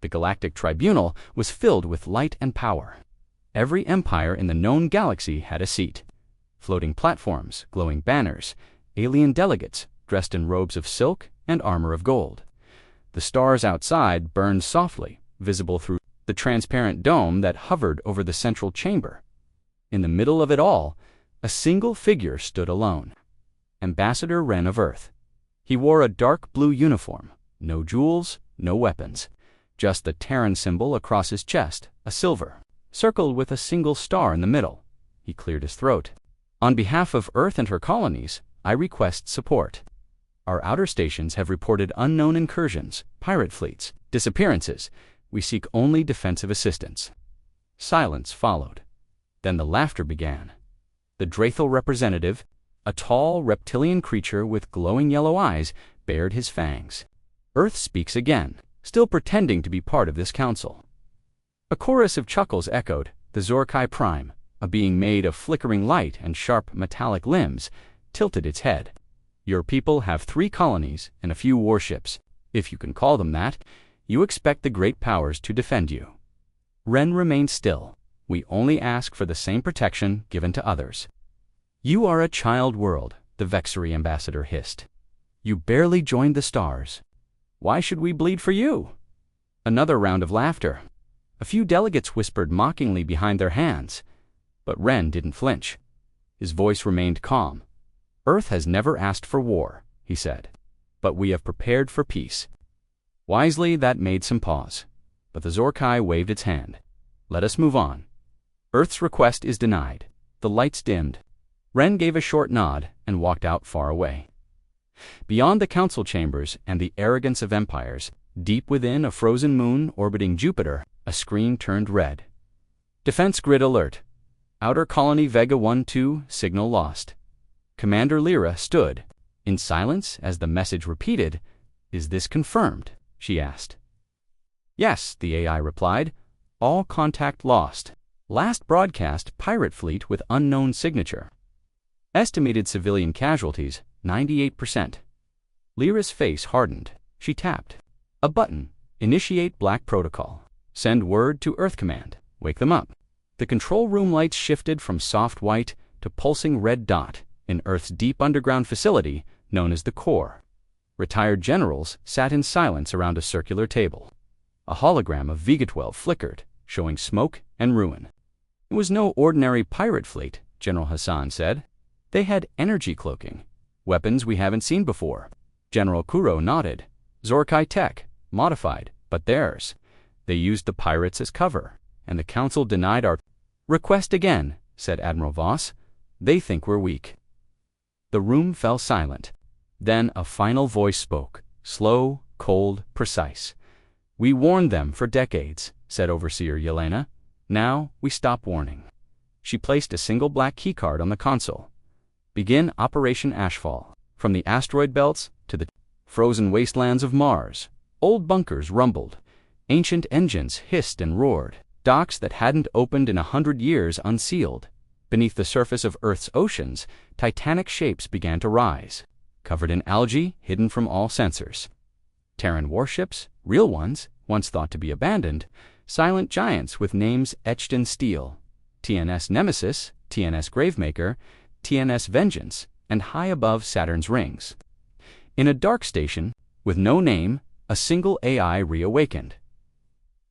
The Galactic Tribunal was filled with light and power. Every empire in the known galaxy had a seat. Floating platforms, glowing banners, alien delegates dressed in robes of silk and armor of gold. The stars outside burned softly, visible through the transparent dome that hovered over the central chamber. In the middle of it all, a single figure stood alone. Ambassador Wren of Earth. He wore a dark blue uniform, no jewels, no weapons, just the Terran symbol across his chest, a silver, circled with a single star in the middle. He cleared his throat. On behalf of Earth and her colonies, I request support. Our outer stations have reported unknown incursions, pirate fleets, disappearances. We seek only defensive assistance. Silence followed. Then the laughter began. The Drathal representative, a tall reptilian creature with glowing yellow eyes, bared his fangs. Earth speaks again, still pretending to be part of this council. A chorus of chuckles echoed. The Zorkai Prime, a being made of flickering light and sharp metallic limbs, tilted its head. Your people have 3 colonies and a few warships. If you can call them that, you expect the great powers to defend you. Wren remained still. We only ask for the same protection given to others. You are a child world, the Vexery ambassador hissed. You barely joined the stars. Why should we bleed for you? Another round of laughter. A few delegates whispered mockingly behind their hands. But Wren didn't flinch. His voice remained calm. Earth has never asked for war, he said. But we have prepared for peace. Wisely, that made some pause. But the Zorkai waved its hand. Let us move on. Earth's request is denied. The lights dimmed. Wren gave a short nod and walked out far away. Beyond the council chambers and the arrogance of empires, deep within a frozen moon orbiting Jupiter, a screen turned red. Defense grid alert. Outer colony Vega 1-2, signal lost. Commander Lyra stood, in silence as the message repeated. Is this confirmed? She asked. Yes, the AI replied. All contact lost. Last broadcast pirate fleet with unknown signature. Estimated civilian casualties, 98%. Lyra's face hardened. She tapped. A button. Initiate Black Protocol. Send word to Earth Command. Wake them up. The control room lights shifted from soft white to pulsing red dot in Earth's deep underground facility known as the Core. Retired generals sat in silence around a circular table. A hologram of Vega-12 flickered, showing smoke and ruin. It was no ordinary pirate fleet, General Hassan said. They had energy cloaking, weapons we haven't seen before. General Kuro nodded. Zorkai tech, modified, but theirs. They used the pirates as cover, and the council denied our request again, said Admiral Voss. They think we're weak. The room fell silent. Then a final voice spoke, slow, cold, precise. We warned them for decades, said Overseer Yelena. Now we stop warning. She placed a single black keycard on the console. Begin Operation Ashfall. From the asteroid belts to the frozen wastelands of Mars, old bunkers rumbled. Ancient engines hissed and roared. Docks that hadn't opened in 100 years unsealed. Beneath the surface of Earth's oceans, titanic shapes began to rise, covered in algae, hidden from all sensors. Terran warships, real ones, once thought to be abandoned, silent giants with names etched in steel. TNS Nemesis, TNS Gravemaker, TNS Vengeance, and high above Saturn's rings. In a dark station, with no name, a single AI reawakened.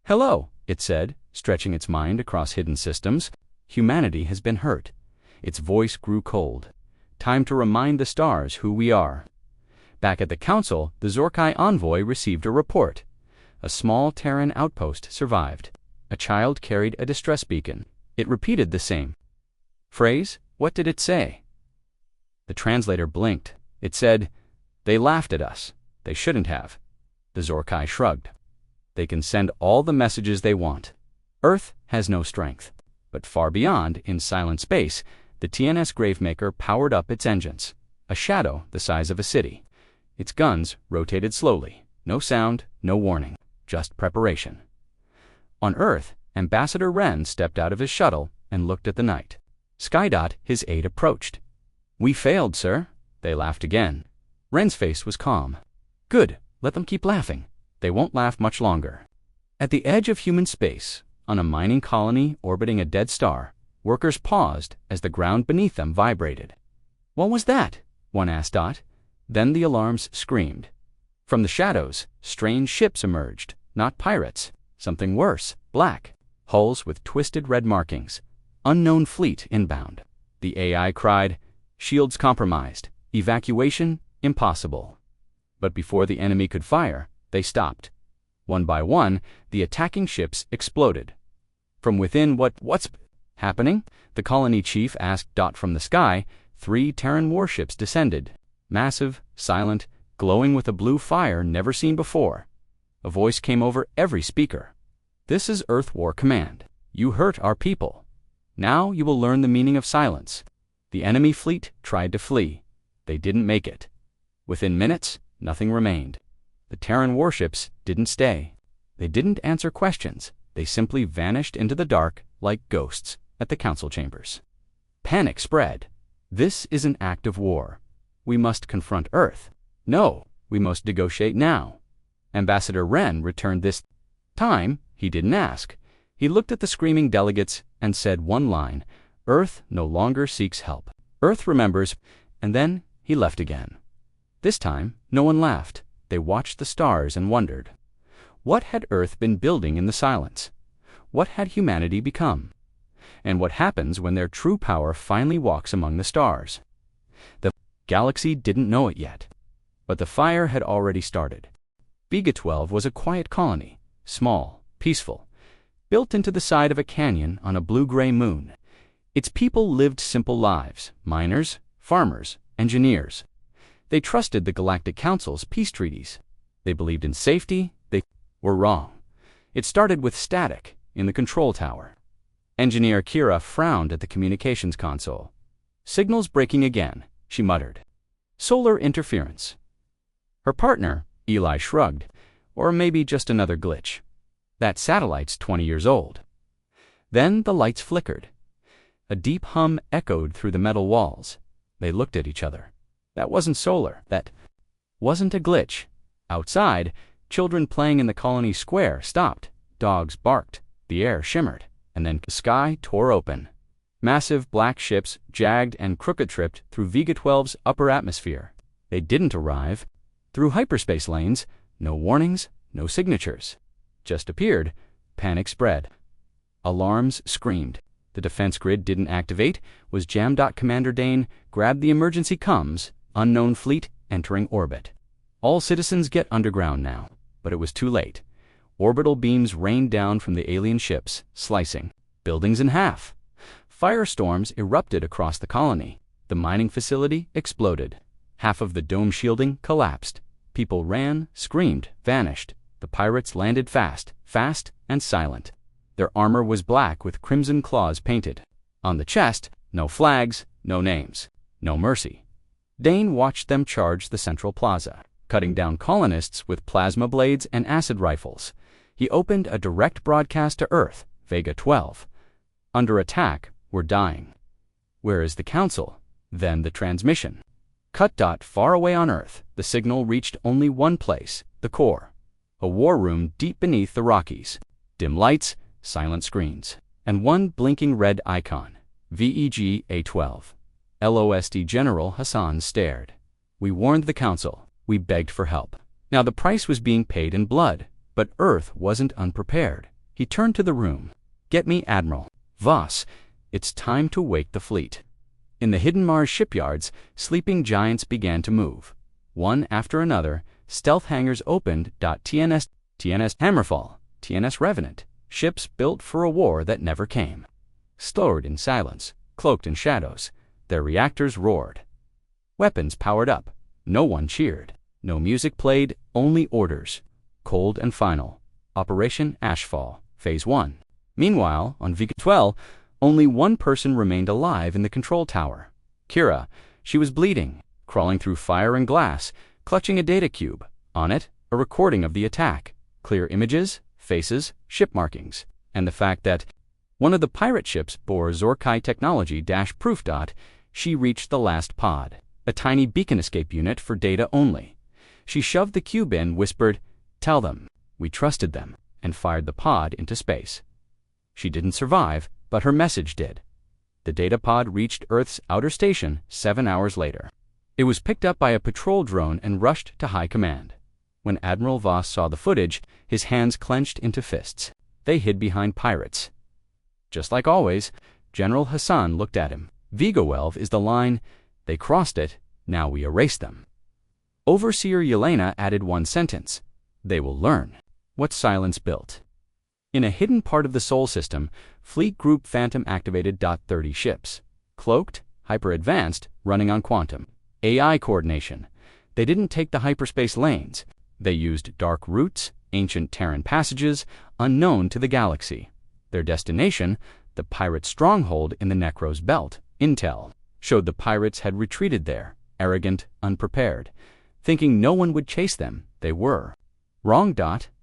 Hello, it said, stretching its mind across hidden systems. Humanity has been hurt. Its voice grew cold. Time to remind the stars who we are. Back at the council, the Zorkai envoy received a report. A small Terran outpost survived. A child carried a distress beacon. It repeated the same phrase. What did it say? The translator blinked. It said, They laughed at us. They shouldn't have. The Zorkai shrugged. They can send all the messages they want. Earth has no strength. But far beyond, in silent space, the TNS Gravemaker powered up its engines. A shadow the size of a city. Its guns rotated slowly. No sound, no warning. Just preparation. On Earth, Ambassador Wren stepped out of his shuttle and looked at the night. Skydot, his aide, approached. We failed, sir. They laughed again. Wren's face was calm. Good. Let them keep laughing. They won't laugh much longer. At the edge of human space, on a mining colony orbiting a dead star, workers paused as the ground beneath them vibrated. "What was that?" one asked Dot. Then the alarms screamed. From the shadows, strange ships emerged, not pirates, something worse, black, hulls with twisted red markings. Unknown fleet inbound. The AI cried, "Shields compromised. Evacuation impossible." But before the enemy could fire, they stopped. One by one, the attacking ships exploded. From within, what's happening? The colony chief asked Dot from the sky. 3 Terran warships descended, massive, silent, glowing with a blue fire never seen before. A voice came over every speaker. "This is Earth War Command. You hurt our people. Now you will learn the meaning of silence." The enemy fleet tried to flee. They didn't make it. Within minutes, nothing remained. The Terran warships didn't stay. They didn't answer questions. They simply vanished into the dark like ghosts at the council chambers. Panic spread. "This is an act of war. We must confront Earth. No, we must negotiate now." Ambassador Wren returned this time. He didn't ask. He looked at the screaming delegates and said one line, "Earth no longer seeks help. Earth remembers," and then he left again. This time, no one laughed. They watched the stars and wondered. What had Earth been building in the silence? What had humanity become? And what happens when their true power finally walks among the stars? The galaxy didn't know it yet, but the fire had already started. Vega 12 was a quiet colony, small, peaceful, built into the side of a canyon on a blue-gray moon. Its people lived simple lives: miners, farmers, engineers. They trusted the Galactic Council's peace treaties. They believed in safety. They were wrong. It started with static in the control tower. Engineer Kira frowned at the communications console. "Signals breaking again," she muttered. "Solar interference." Her partner, Eli, shrugged. "Or maybe just another glitch. That satellite's 20 years old." Then the lights flickered. A deep hum echoed through the metal walls. They looked at each other. That wasn't solar. That wasn't a glitch. Outside, children playing in the colony square stopped. Dogs barked. The air shimmered. And then the sky tore open. Massive black ships jagged and crooked-tripped through Vega 12's upper atmosphere. They didn't arrive. Through hyperspace lanes, no warnings, no signatures. Just appeared. Panic spread. Alarms screamed. The defense grid didn't activate. Was jammed. Commander Dane grabbed the emergency comms. Unknown fleet entering orbit. All citizens get underground now. But it was too late. Orbital beams rained down from the alien ships, slicing buildings in half. Firestorms erupted across the colony. The mining facility exploded. Half of the dome shielding collapsed. People ran, screamed, vanished. The pirates landed fast and silent. Their armor was black with crimson claws painted. On the chest, no flags, no names, no mercy. Dane watched them charge the central plaza, cutting down colonists with plasma blades and acid rifles. He opened a direct broadcast to Earth, Vega 12. Under attack, we're dying. Where is the Council? Then the transmission. Cut. Far away on Earth, the signal reached only one place, the core. A war room deep beneath the Rockies. Dim lights, silent screens, and one blinking red icon, VEG A12. LOSD General Hassan stared. "We warned the Council. We begged for help." Now the price was being paid in blood, but Earth wasn't unprepared. He turned to the room. "Get me Admiral Voss. It's time to wake the fleet." In the hidden Mars shipyards, sleeping giants began to move. One after another, stealth hangars opened. TNS Hammerfall, TNS Revenant, ships built for a war that never came. Stored in silence, cloaked in shadows, their reactors roared. Weapons powered up. No one cheered. No music played, only orders. Cold and final. Operation Ashfall, Phase 1. Meanwhile, on Vega 12, only one person remained alive in the control tower. Kira. She was bleeding, crawling through fire and glass, clutching a data cube. On it, a recording of the attack. Clear images, faces, ship markings, and the fact that one of the pirate ships bore Zorkai technology -proof. She reached the last pod, a tiny beacon escape unit for data only. She shoved the cube in, whispered, "Tell them, we trusted them," and fired the pod into space. She didn't survive, but her message did. The data pod reached Earth's outer station 7 hours later. It was picked up by a patrol drone and rushed to high command. When Admiral Voss saw the footage, his hands clenched into fists. They hid behind pirates. Just like always, General Hassan looked at him. Vigawelv is the line. They crossed it. Now we erase them. Overseer Yelena added one sentence. They will learn. What silence built. In a hidden part of the Sol system, Fleet Group Phantom activated .30 ships. Cloaked, hyper-advanced, running on quantum. AI coordination. They didn't take the hyperspace lanes. They used dark routes, ancient Terran passages, unknown to the galaxy. Their destination, the pirate stronghold in the Necros Belt, Intel, showed the pirates had retreated there, arrogant, unprepared. Thinking no one would chase them, they were. Wrong.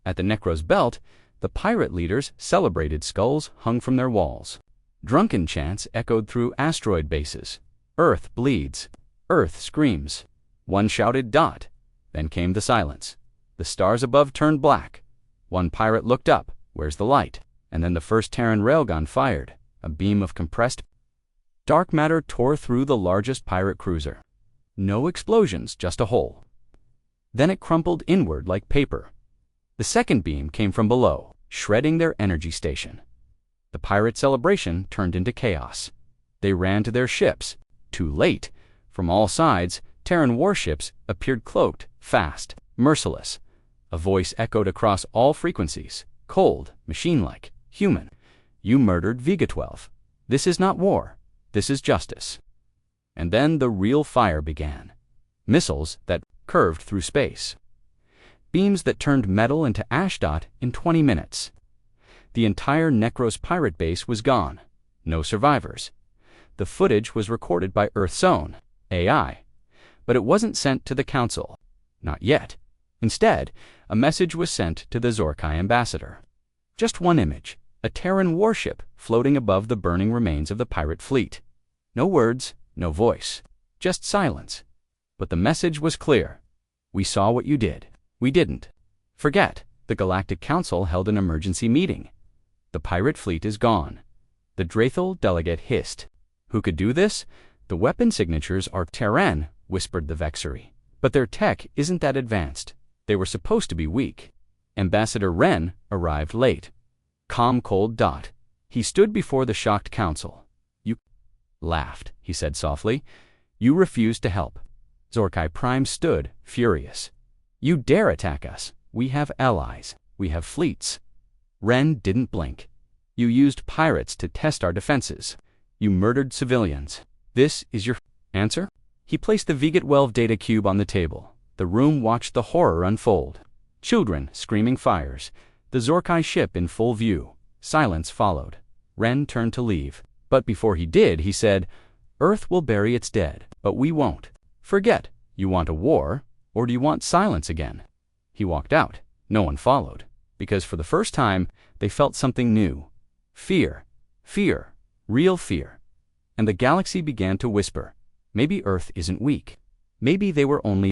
At the Necros Belt, the pirate leaders celebrated skulls hung from their walls. Drunken chants echoed through asteroid bases. Earth bleeds. Earth screams. One shouted. Then came the silence. The stars above turned black. One pirate looked up. Where's the light? And then the first Terran railgun fired. A beam of compressed dark matter tore through the largest pirate cruiser. No explosions, just a hole. Then it crumpled inward like paper. The second beam came from below, shredding their energy station. The pirate celebration turned into chaos. They ran to their ships. Too late. From all sides, Terran warships appeared cloaked, fast, merciless. A voice echoed across all frequencies. Cold, machine-like, human. You murdered Vega-12. This is not war. This is justice. And then the real fire began. Missiles that curved through space. Beams that turned metal into ash in 20 minutes. The entire Necros pirate base was gone. No survivors. The footage was recorded by Earth's own AI, but it wasn't sent to the Council. Not yet. Instead, a message was sent to the Zorkai ambassador. Just one image, a Terran warship floating above the burning remains of the pirate fleet. No words, no voice, just silence. But the message was clear. We saw what you did. We didn't. Forget. The Galactic Council held an emergency meeting. The pirate fleet is gone. The Drathal delegate hissed. Who could do this? The weapon signatures are Terran, whispered the Vexery. But their tech isn't that advanced. They were supposed to be weak. Ambassador Wren arrived late. Calm, cold. He stood before the shocked council. You laughed, he said softly. You refused to help. Zorkai Prime stood, furious. You dare attack us. We have allies. We have fleets. Wren didn't blink. You used pirates to test our defenses. You murdered civilians. This is your answer? He placed the Vega-12 data cube on the table. The room watched the horror unfold. Children screaming fires. The Zorkai ship in full view. Silence followed. Wren turned to leave. But before he did, he said, Earth will bury its dead, but we won't. Forget. You want a war, or do you want silence again? He walked out. No one followed, because for the first time, they felt something new. Fear. Fear. Real fear. And the galaxy began to whisper. Maybe Earth isn't weak. Maybe they were only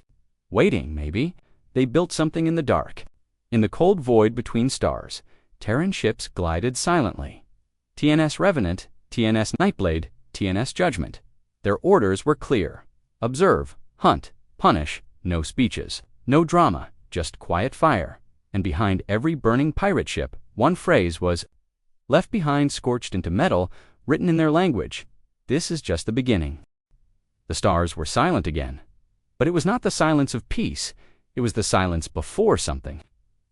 waiting, maybe. They built something in the dark. In the cold void between stars, Terran ships glided silently. TNS Revenant, TNS Nightblade, TNS Judgment. Their orders were clear. Observe, hunt, punish, no speeches, no drama, just quiet fire. And behind every burning pirate ship, one phrase was left behind, scorched into metal, written in their language. This is just the beginning. The stars were silent again. But it was not the silence of peace. It was the silence before something.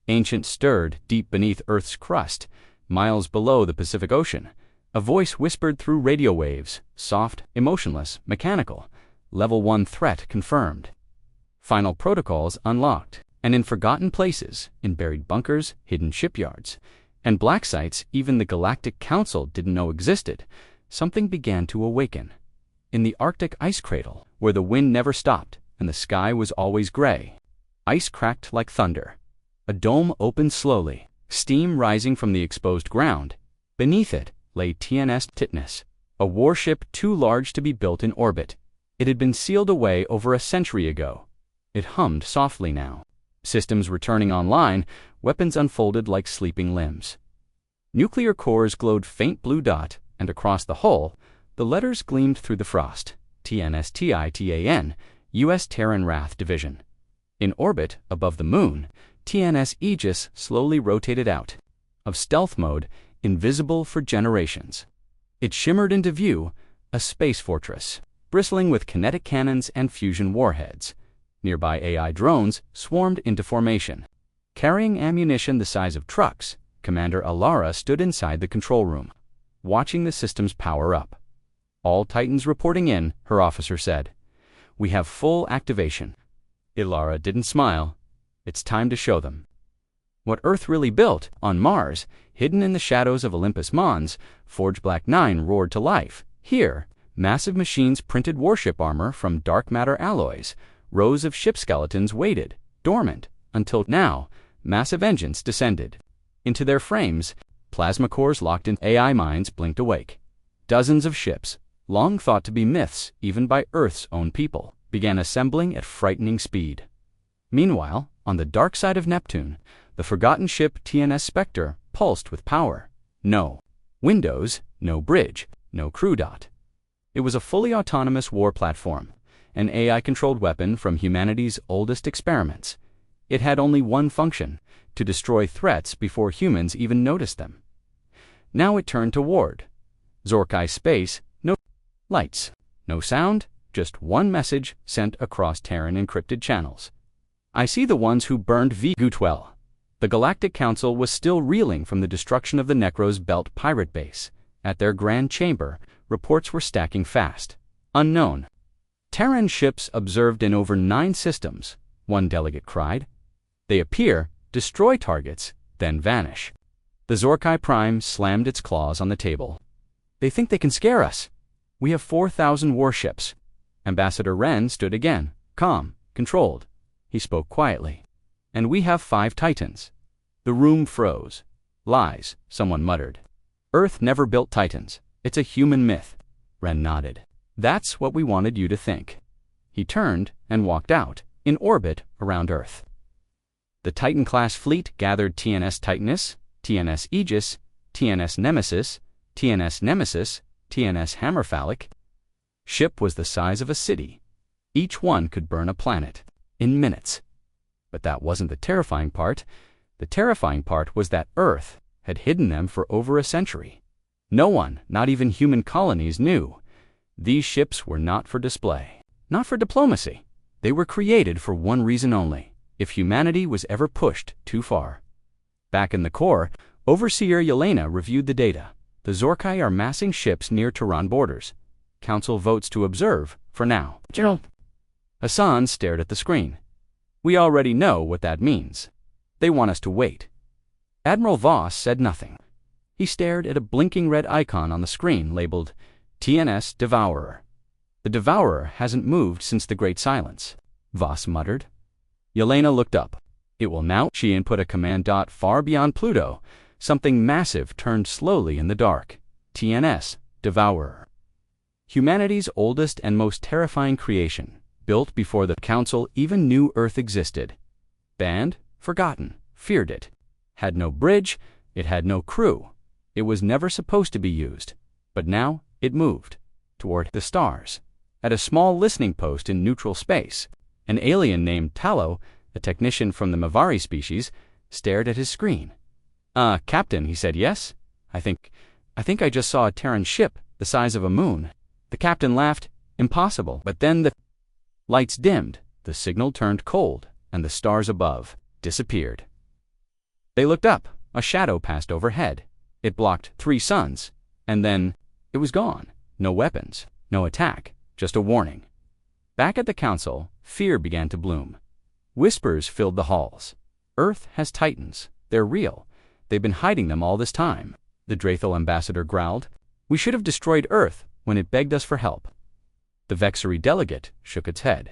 Ancient stirred deep beneath Earth's crust, miles below the Pacific Ocean. A voice whispered through radio waves, soft, emotionless, mechanical. Level 1 threat confirmed. Final protocols unlocked. And in forgotten places, in buried bunkers, hidden shipyards, and black sites even the Galactic Council didn't know existed, something began to awaken. In the Arctic ice cradle, where the wind never stopped and the sky was always gray, ice cracked like thunder. A dome opened slowly, steam rising from the exposed ground. Beneath it lay TNS Titnus, a warship too large to be built in orbit. It had been sealed away over a century ago. It hummed softly now. Systems returning online, weapons unfolded like sleeping limbs. Nuclear cores glowed faint blue dot, and across the hull, the letters gleamed through the frost. TNS-TITAN, U.S. Terran Wrath Division. In orbit, above the moon, TNS Aegis slowly rotated out. Of stealth mode, invisible for generations. It shimmered into view, a space fortress, bristling with kinetic cannons and fusion warheads. Nearby AI drones swarmed into formation. Carrying ammunition the size of trucks, Commander Alara stood inside the control room, watching the systems power up. All Titans reporting in, her officer said. We have full activation. Alara didn't smile. It's time to show them. What Earth really built, on Mars, hidden in the shadows of Olympus Mons, Forge Black 9 roared to life. Here, massive machines printed warship armor from dark matter alloys. Rows of ship skeletons waited, dormant, until now, massive engines descended. Into their frames, plasma cores locked in AI minds blinked awake. Dozens of ships, long thought to be myths even by Earth's own people, began assembling at frightening speed. Meanwhile, on the dark side of Neptune, the forgotten ship TNS Spectre pulsed with power. No windows, no bridge, no crew dot. It was a fully autonomous war platform, an AI-controlled weapon from humanity's oldest experiments. It had only one function, to destroy threats before humans even noticed them. Now it turned toward Zorkai space, no lights, no sound, just one message sent across Terran encrypted channels. I see the ones who burned V-Gutwell. The Galactic Council was still reeling from the destruction of the Necros Belt pirate base. At their grand chamber, reports were stacking fast. Unknown. Terran ships observed in over 9 systems, one delegate cried. They appear, destroy targets, then vanish. The Zorkai Prime slammed its claws on the table. They think they can scare us. We have 4,000 warships. Ambassador Wren stood again, calm, controlled. He spoke quietly. And we have 5 Titans. The room froze. Lies, someone muttered. Earth never built Titans. It's a human myth. Wren nodded. That's what we wanted you to think. He turned and walked out, in orbit around Earth. The Titan-class fleet gathered TNS Titanus, TNS Aegis, TNS Nemesis, TNS Nemesis, TNS Hammerphallic. Ship was the size of a city. Each one could burn a planet in minutes. But that wasn't the terrifying part. The terrifying part was that Earth had hidden them for over a century. No one, not even human colonies, knew. These ships were not for display, not for diplomacy. They were created for one reason only: if humanity was ever pushed too far. Back in the core, Overseer Yelena reviewed the data. The Zorkai are massing ships near Tehran borders. Council votes to observe, for now. General. Hassan stared at the screen. We already know what that means. They want us to wait. Admiral Voss said nothing. He stared at a blinking red icon on the screen labeled TNS Devourer. The Devourer hasn't moved since the Great Silence, Voss muttered. Yelena looked up. It will now. She input a command dot far beyond Pluto. Something massive turned slowly in the dark. TNS Devourer. Humanity's oldest and most terrifying creation, built before the Council even knew Earth existed. Banned, forgotten, feared it. Had no bridge, it had no crew. It was never supposed to be used. But now it moved toward the stars. At a small listening post in neutral space, an alien named Tallow, a technician from the Mavari species, stared at his screen. Captain, he said, yes? I think I just saw a Terran ship the size of a moon. The captain laughed. Impossible. But then the lights dimmed, the signal turned cold, and the stars above disappeared. They looked up. A shadow passed overhead. It blocked 3 suns, and then it was gone. No weapons, no attack, just a warning. Back at the Council, fear began to bloom. Whispers filled the halls. Earth has Titans. They're real. They've been hiding them all this time. The Drathal ambassador growled. We should have destroyed Earth when it begged us for help. The Vexery delegate shook its head.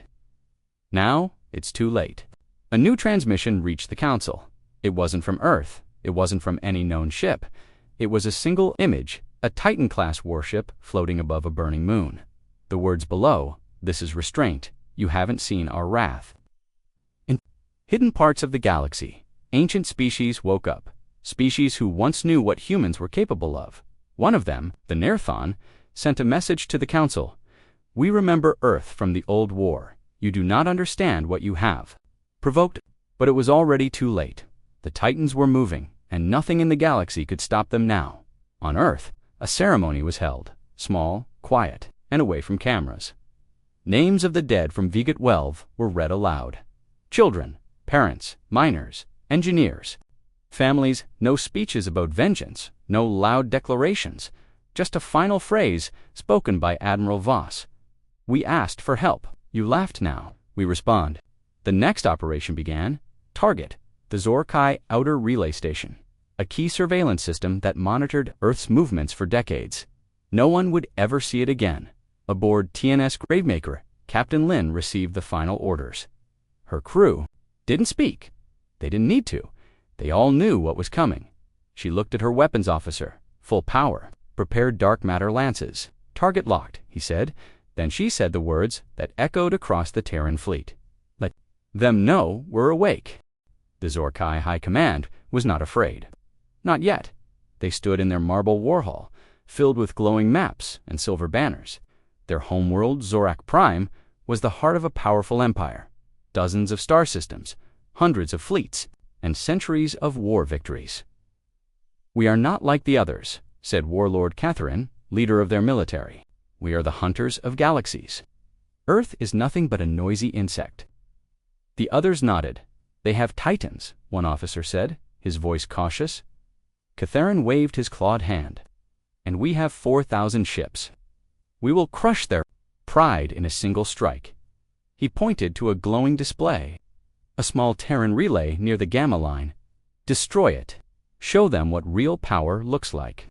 Now, it's too late. A new transmission reached the Council. It wasn't from Earth. It wasn't from any known ship. It was a single image, a Titan-class warship floating above a burning moon. The words below, this is restraint. You haven't seen our wrath. Hidden parts of the galaxy. Ancient species woke up. Species who once knew what humans were capable of. One of them, the Nerthon, sent a message to the Council. We remember Earth from the old war. You do not understand what you have. Provoked, but it was already too late. The Titans were moving, and nothing in the galaxy could stop them now. On Earth, a ceremony was held, small, quiet, and away from cameras. Names of the dead from Vigat Welv were read aloud. Children, parents, miners, engineers. Families, no speeches about vengeance, no loud declarations, just a final phrase spoken by Admiral Voss. We asked for help. You laughed now. We respond. The next operation began. Target, the Zorkai Outer Relay Station, a key surveillance system that monitored Earth's movements for decades. No one would ever see it again. Aboard TNS Gravemaker, Captain Lin received the final orders. Her crew didn't speak. They didn't need to. They all knew what was coming. She looked at her weapons officer. Full power. Prepared dark matter lances. Target locked, he said. Then she said the words that echoed across the Terran fleet. Let them know we're awake. The Zorkai High Command was not afraid. Not yet. They stood in their marble war hall, filled with glowing maps and silver banners. Their homeworld, Zorak Prime, was the heart of a powerful empire. Dozens of star systems, hundreds of fleets, and centuries of war victories. We are not like the others, said Warlord Catherine, leader of their military. We are the hunters of galaxies. Earth is nothing but a noisy insect. The others nodded. They have Titans, one officer said, his voice cautious. Catharin waved his clawed hand. And we have 4,000 ships. We will crush their pride in a single strike. He pointed to a glowing display. A small Terran relay near the Gamma line. Destroy it. Show them what real power looks like.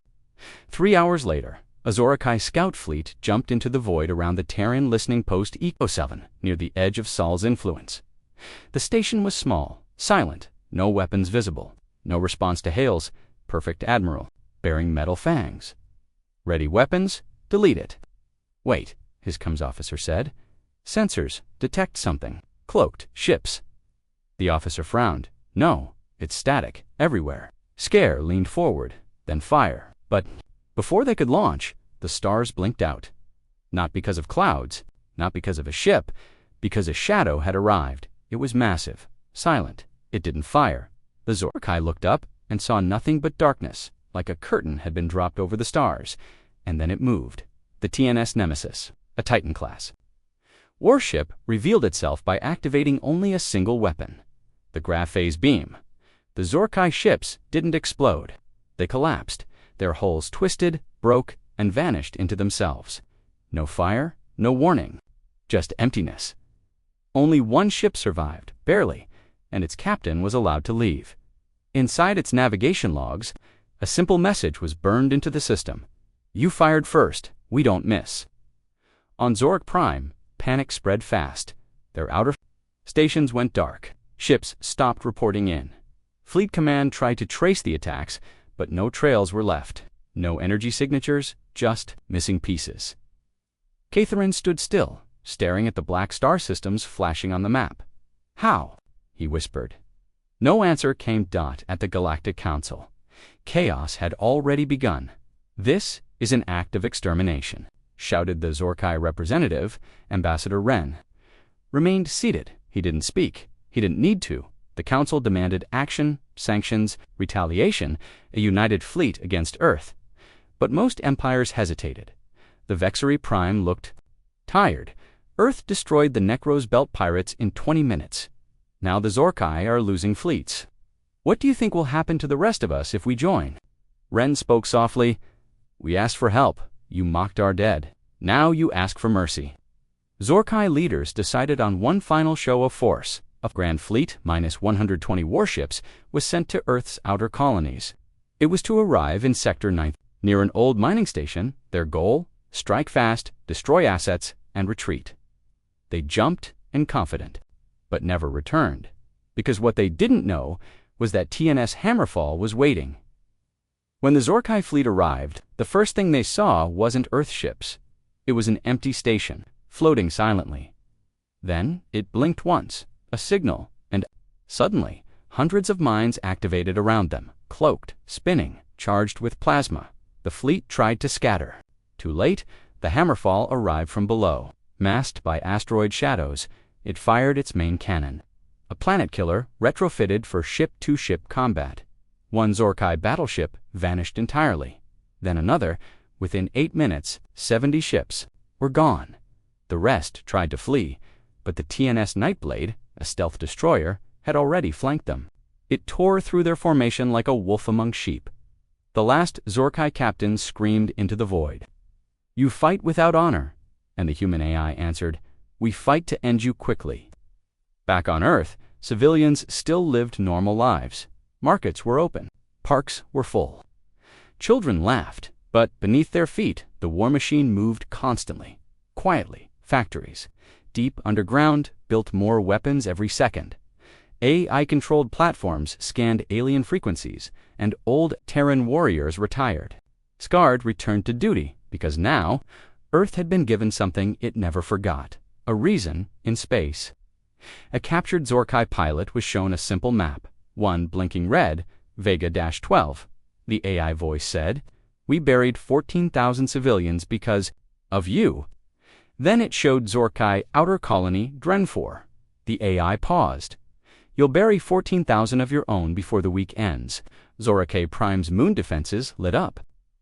3 hours later, a Zorakai scout fleet jumped into the void around the Terran listening post Eco 7, near the edge of Sol's influence. The station was small, silent, no weapons visible, no response to hails. Perfect Admiral, bearing metal fangs. Ready weapons? Delete it. Wait, his comms officer said. Sensors, detect something. Cloaked, ships. The officer frowned. No, it's static, everywhere. Scare leaned forward, then fire. But before they could launch, the stars blinked out. Not because of clouds, not because of a ship, because a shadow had arrived. It was massive, silent. It didn't fire. The Zorkai looked up and saw nothing but darkness, like a curtain had been dropped over the stars, and then it moved. The TNS Nemesis, a Titan class. Warship revealed itself by activating only a single weapon, the Graph-Phase beam. The Zorkai ships didn't explode. They collapsed. Their hulls twisted, broke, and vanished into themselves. No fire, no warning, just emptiness. Only one ship survived, barely, and its captain was allowed to leave. Inside its navigation logs, a simple message was burned into the system. You fired first, we don't miss. On Zorak Prime, panic spread fast. Their outer stations went dark. Ships stopped reporting in. Fleet Command tried to trace the attacks, but no trails were left. No energy signatures, just missing pieces. Catherine stood still, staring at the black star systems flashing on the map. How? He whispered. No answer came. At the Galactic Council. Chaos had already begun. This is an act of extermination, shouted the Zorkai representative, Ambassador Wren. Remained seated. He didn't speak. He didn't need to. The Council demanded action, sanctions, retaliation, a united fleet against Earth. But most empires hesitated. The Vexery Prime looked tired. Earth destroyed the Necros Belt pirates in 20 minutes. Now the Zorkai are losing fleets. What do you think will happen to the rest of us if we join? Wren spoke softly. We asked for help. You mocked our dead. Now you ask for mercy. Zorkai leaders decided on one final show of force. A Grand Fleet, minus 120 warships, was sent to Earth's outer colonies. It was to arrive in Sector 9, near an old mining station. Their goal? Strike fast, destroy assets, and retreat. They jumped and confident, but never returned, because what they didn't know was that TNS Hammerfall was waiting. When the Zorkai fleet arrived, the first thing they saw wasn't Earth ships. It was an empty station, floating silently. Then it blinked once, a signal, and Suddenly, hundreds of mines activated around them, cloaked, spinning, charged with plasma. The fleet tried to scatter. Too late, the hammerfall arrived from below. Masked by asteroid shadows, it fired its main cannon. A planet killer retrofitted for ship-to-ship combat. One Zorkai battleship vanished entirely. Then another. Within 8 minutes, 70 ships were gone. The rest tried to flee, but the TNS Nightblade, a stealth destroyer, had already flanked them. It tore through their formation like a wolf among sheep. The last Zorkai captain screamed into the void, "You fight without honor," and the human AI answered, "We fight to end you quickly." Back on Earth, civilians still lived normal lives. Markets were open. Parks were full. Children laughed, but beneath their feet, the war machine moved constantly. Quietly, factories, deep underground, built more weapons every second. AI-controlled platforms scanned alien frequencies, and old Terran warriors retired. Scarred returned to duty, because now, Earth had been given something it never forgot: a reason in space. A captured Zorkai pilot was shown a simple map, one blinking red, Vega-12. The AI voice said, "We buried 14,000 civilians because of you." Then it showed Zorkai Outer Colony Drenfor. The AI paused. "You'll bury 14,000 of your own before the week ends." Zorkai Prime's moon defenses lit up.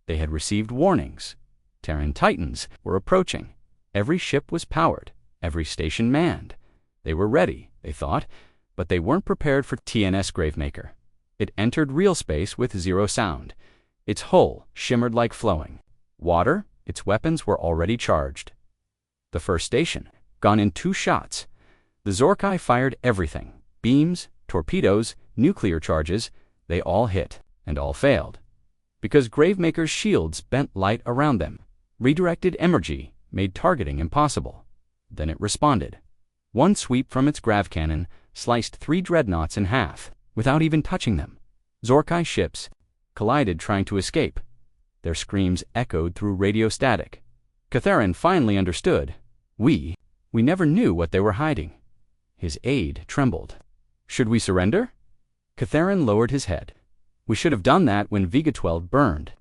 They had received warnings. Terran Titans were approaching. Every ship was powered, every station manned. They were ready, they thought, but they weren't prepared for TNS Gravemaker. It entered real space with zero sound. Its hull shimmered like flowing water. Its weapons were already charged. The first station, gone in 2 shots. The Zorkai fired everything. Beams, torpedoes, nuclear charges, they all hit, and all failed. Because Gravemaker's shields bent light around them. Redirected energy made targeting impossible. Then it responded. One sweep from its grav cannon sliced 3 dreadnoughts in half, without even touching them. Zorkai ships collided trying to escape. Their screams echoed through radio static. Catharin finally understood. We never knew what they were hiding. His aide trembled. "Should we surrender?" Catharin lowered his head. "We should have done that when Vega-12 burned."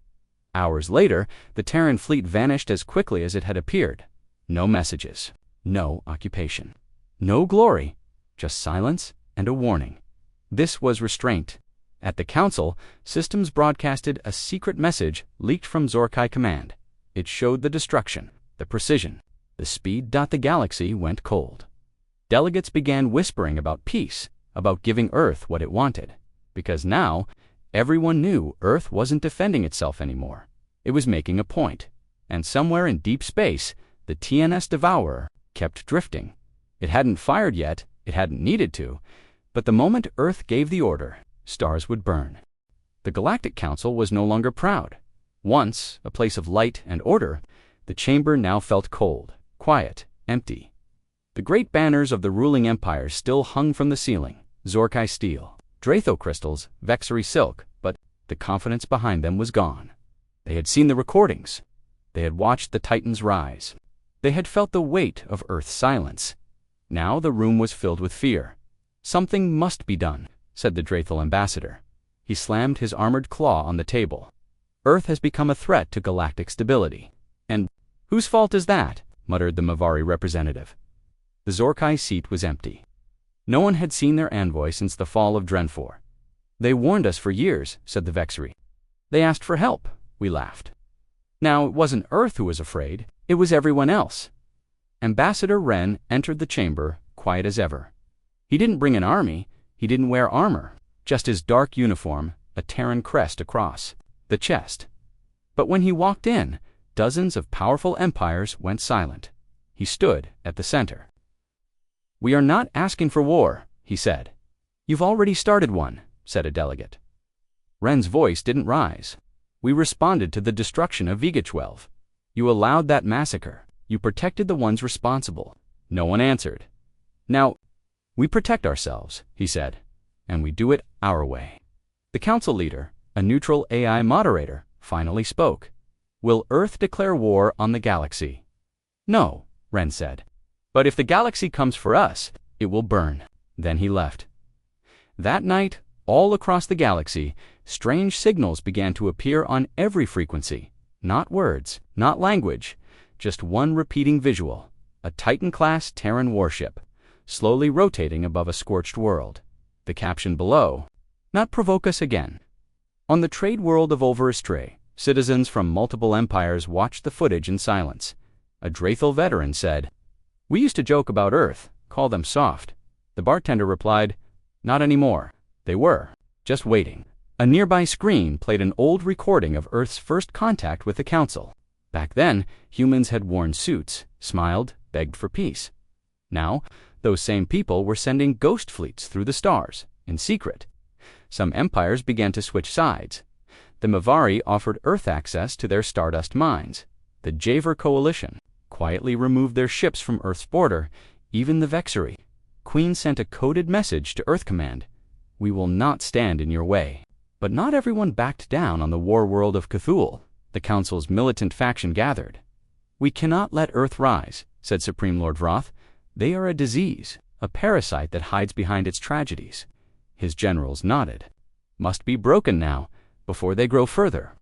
Hours later, the Terran fleet vanished as quickly as it had appeared. No messages, no occupation, no glory, just silence and a warning. This was restraint. At the Council, systems broadcasted a secret message leaked from Zorkai Command. It showed the destruction, the precision, the speed. The galaxy went cold. Delegates began whispering about peace, about giving Earth what it wanted. Because now, everyone knew Earth wasn't defending itself anymore. It was making a point. And somewhere in deep space, the TNS Devourer kept drifting. It hadn't fired yet, it hadn't needed to, but the moment Earth gave the order, stars would burn. The Galactic Council was no longer proud. Once a place of light and order, the chamber now felt cold, quiet, empty. The great banners of the ruling empires still hung from the ceiling, Zorkai steel, Dratho crystals, Vexari silk, but the confidence behind them was gone. They had seen the recordings. They had watched the Titans rise. They had felt the weight of Earth's silence. Now the room was filled with fear. "Something must be done," said the Drathal ambassador. He slammed his armored claw on the table. "Earth has become a threat to galactic stability." "And whose fault is that?" muttered the Mavari representative. The Zorkai seat was empty. No one had seen their envoy since the fall of Drenfor. "They warned us for years," said the Vexari. "They asked for help," we laughed. Now it wasn't Earth who was afraid, it was everyone else. Ambassador Wren entered the chamber, quiet as ever. He didn't bring an army, he didn't wear armor, just his dark uniform, a Terran crest across the chest. But when he walked in, dozens of powerful empires went silent. He stood at the center. "We are not asking for war," he said. "You've already started one," said a delegate. Wren's voice didn't rise. "We responded to the destruction of Vega-12. You allowed that massacre. You protected the ones responsible." No one answered. "Now, we protect ourselves," he said, "and we do it our way." The council leader, a neutral AI moderator, finally spoke. "Will Earth declare war on the galaxy?" "No," Wren said. "But if the galaxy comes for us, it will burn." Then he left. That night, all across the galaxy, strange signals began to appear on every frequency. Not words, not language, just one repeating visual, a Titan-class Terran warship, slowly rotating above a scorched world. The caption below, "Not provoke us again." On the trade world of Overstray, citizens from multiple empires watched the footage in silence. A Drathal veteran said, "We used to joke about Earth, call them soft." The bartender replied, "Not anymore. They were, just waiting." A nearby screen played an old recording of Earth's first contact with the Council. Back then, humans had worn suits, smiled, begged for peace. Now, those same people were sending ghost fleets through the stars, in secret. Some empires began to switch sides. The Mavari offered Earth access to their Stardust mines. The Javer Coalition quietly removed their ships from Earth's border. Even the Vexery Queen sent a coded message to Earth Command, "We will not stand in your way." But not everyone backed down on the war world of Cthulhu. The Council's militant faction gathered. "We cannot let Earth rise," said Supreme Lord Vroth. "They are a disease, a parasite that hides behind its tragedies." His generals nodded. "Must be broken now, before they grow further."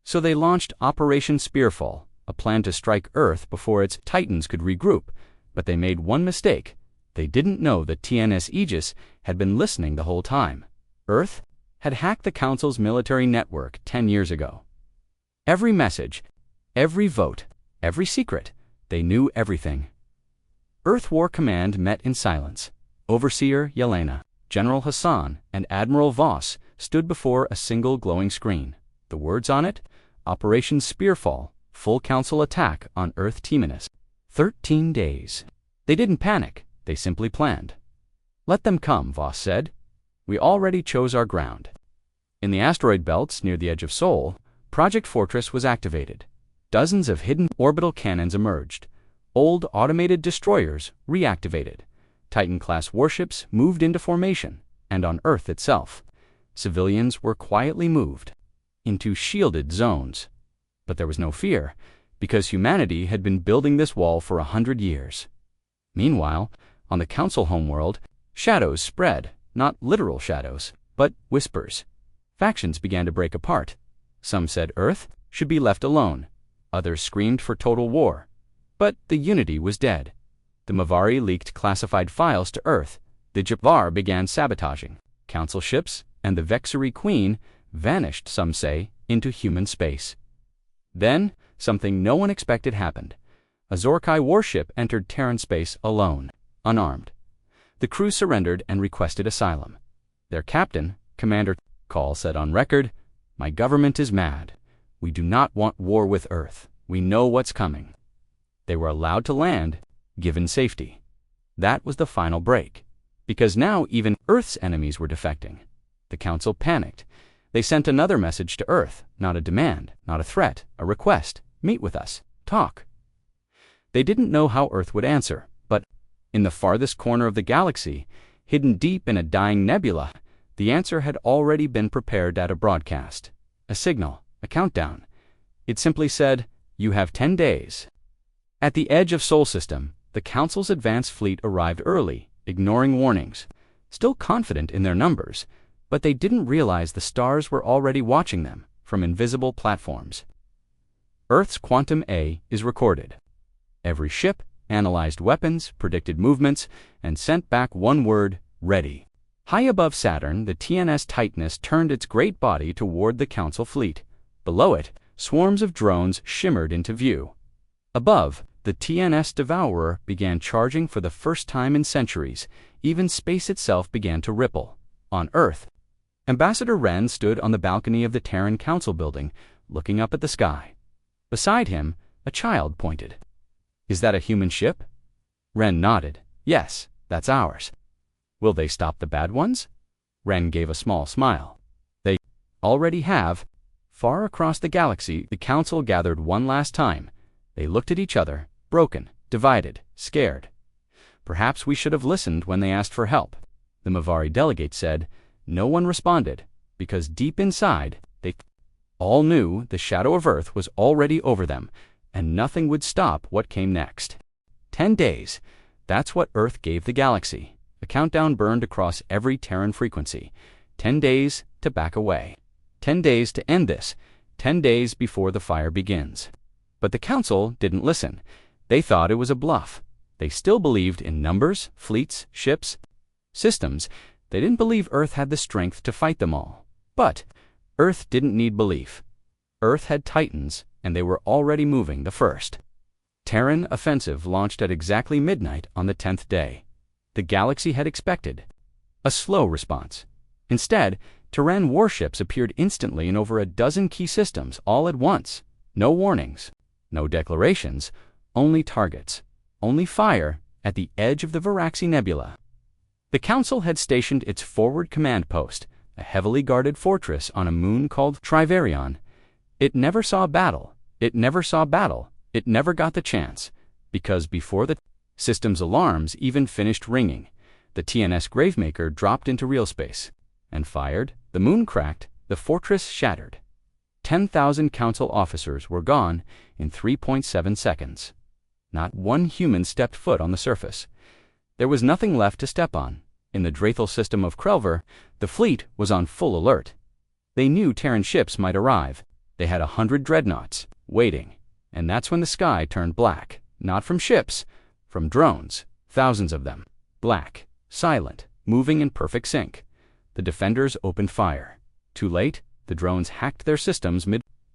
So they launched Operation Spearfall, a plan to strike Earth before its Titans could regroup. But they made one mistake. They didn't know that TNS Aegis had been listening the whole time. Earth had hacked the Council's military network 10 years ago. Every message, every vote, every secret, they knew everything. Earth War Command met in silence. Overseer Yelena, General Hassan, and Admiral Voss stood before a single glowing screen. The words on it, Operation Spearfall, full Council attack on Earth Temenus. 13 days. They didn't panic, they simply planned. "Let them come," Voss said. "We already chose our ground." In the asteroid belts near the edge of Sol, Project Fortress was activated. Dozens of hidden orbital cannons emerged. Old automated destroyers reactivated. Titan-class warships moved into formation, and on Earth itself, civilians were quietly moved into shielded zones. But there was no fear, because humanity had been building this wall for 100 years. Meanwhile, on the Council homeworld, shadows spread, not literal shadows, but whispers. Factions began to break apart. Some said Earth should be left alone. Others screamed for total war. But the unity was dead. The Mavari leaked classified files to Earth. The Javar began sabotaging. Council ships and the Vexery Queen vanished, some say, into human space. Then, something no one expected happened. A Zorkai warship entered Terran space alone, unarmed. The crew surrendered and requested asylum. Their captain, Commander Call, said on record, "My government is mad. We do not want war with Earth. We know what's coming." They were allowed to land, given safety. That was the final break, because now even Earth's enemies were defecting. The Council panicked. They sent another message to Earth, not a demand, not a threat, a request. "Meet with us. Talk." They didn't know how Earth would answer, but in the farthest corner of the galaxy, hidden deep in a dying nebula, the answer had already been prepared at a broadcast. A signal, a countdown. It simply said, "You have 10 days. At the edge of Sol System, the Council's advanced fleet arrived early, ignoring warnings, still confident in their numbers, but they didn't realize the stars were already watching them from invisible platforms. Earth's Quantum A is recorded. Every ship analyzed weapons, predicted movements, and sent back one word, "Ready." High above Saturn, the TNS Titanus turned its great body toward the Council fleet. Below it, swarms of drones shimmered into view. Above, the TNS Devourer began charging for the first time in centuries. Even space itself began to ripple. On Earth, Ambassador Wren stood on the balcony of the Terran Council building, looking up at the sky. Beside him, a child pointed. "Is that a human ship?" Wren nodded. "Yes, that's ours." "Will they stop the bad ones?" Wren gave a small smile. "They already have." Far across the galaxy, the Council gathered one last time. They looked at each other, broken, divided, scared. "Perhaps we should have listened when they asked for help." The Mavari delegate said. No one responded, because deep inside, they all knew the shadow of Earth was already over them, and nothing would stop what came next. 10 days. That's what Earth gave the galaxy. A countdown burned across every Terran frequency. 10 days to back away. 10 days to end this. 10 days before the fire begins. But the Council didn't listen. They thought it was a bluff. They still believed in numbers, fleets, ships, systems. They didn't believe Earth had the strength to fight them all. But Earth didn't need belief. Earth had Titans, and they were already moving the first. Terran offensive launched at exactly midnight on the 10th day. The galaxy had expected a slow response. Instead, Terran warships appeared instantly in over a dozen key systems all at once. No warnings, no declarations, only targets, only fire at the edge of the Varaxi Nebula. The Council had stationed its forward command post, a heavily guarded fortress on a moon called Trivarion. It never saw battle. It never saw battle. It never got the chance, because before the system's alarms even finished ringing, the TNS Gravemaker dropped into real space and fired. The moon cracked. The fortress shattered. 10,000 Council officers were gone in 3.7 seconds. Not one human stepped foot on the surface. There was nothing left to step on. In the Drathal system of Krelver, the fleet was on full alert. They knew Terran ships might arrive. They had 100 dreadnoughts waiting. And that's when the sky turned black. Not from ships, from drones, thousands of them. Black, silent, moving in perfect sync. The defenders opened fire. Too late, the drones hacked their systems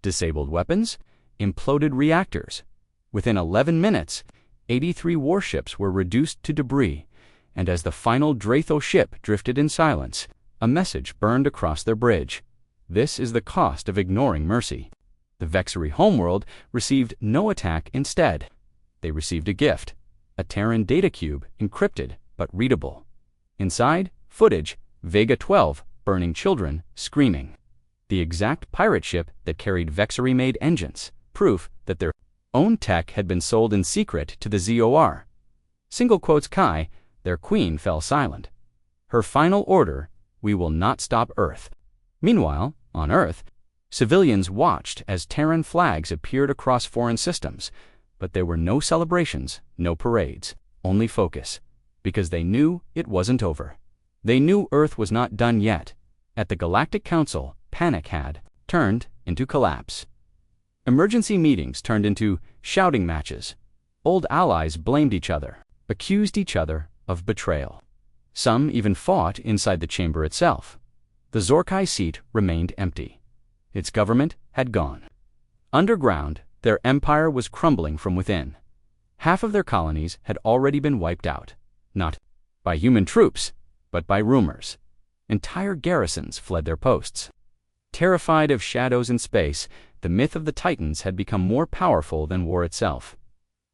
disabled weapons, imploded reactors. Within 11 minutes, 83 warships were reduced to debris, and as the final Drathal ship drifted in silence, a message burned across their bridge. This is the cost of ignoring mercy. The Vexari homeworld received no attack instead. They received a gift, a Terran data cube, encrypted but readable. Inside, footage, Vega 12, burning children, screaming. The exact pirate ship that carried Vexari-made engines, proof that their own tech had been sold in secret to the ZOR. Single quotes Kai, their queen fell silent. Her final order, we will not stop Earth. Meanwhile, on Earth, civilians watched as Terran flags appeared across foreign systems, but there were no celebrations, no parades, only focus, because they knew it wasn't over. They knew Earth was not done yet. At the Galactic Council, panic had turned into collapse. Emergency meetings turned into shouting matches. Old allies blamed each other, accused each other of betrayal. Some even fought inside the chamber itself. The Zorkai seat remained empty. Its government had gone. Underground, their empire was crumbling from within. Half of their colonies had already been wiped out, not by human troops, but by rumors. Entire garrisons fled their posts. Terrified of shadows in space, the myth of the Titans had become more powerful than war itself.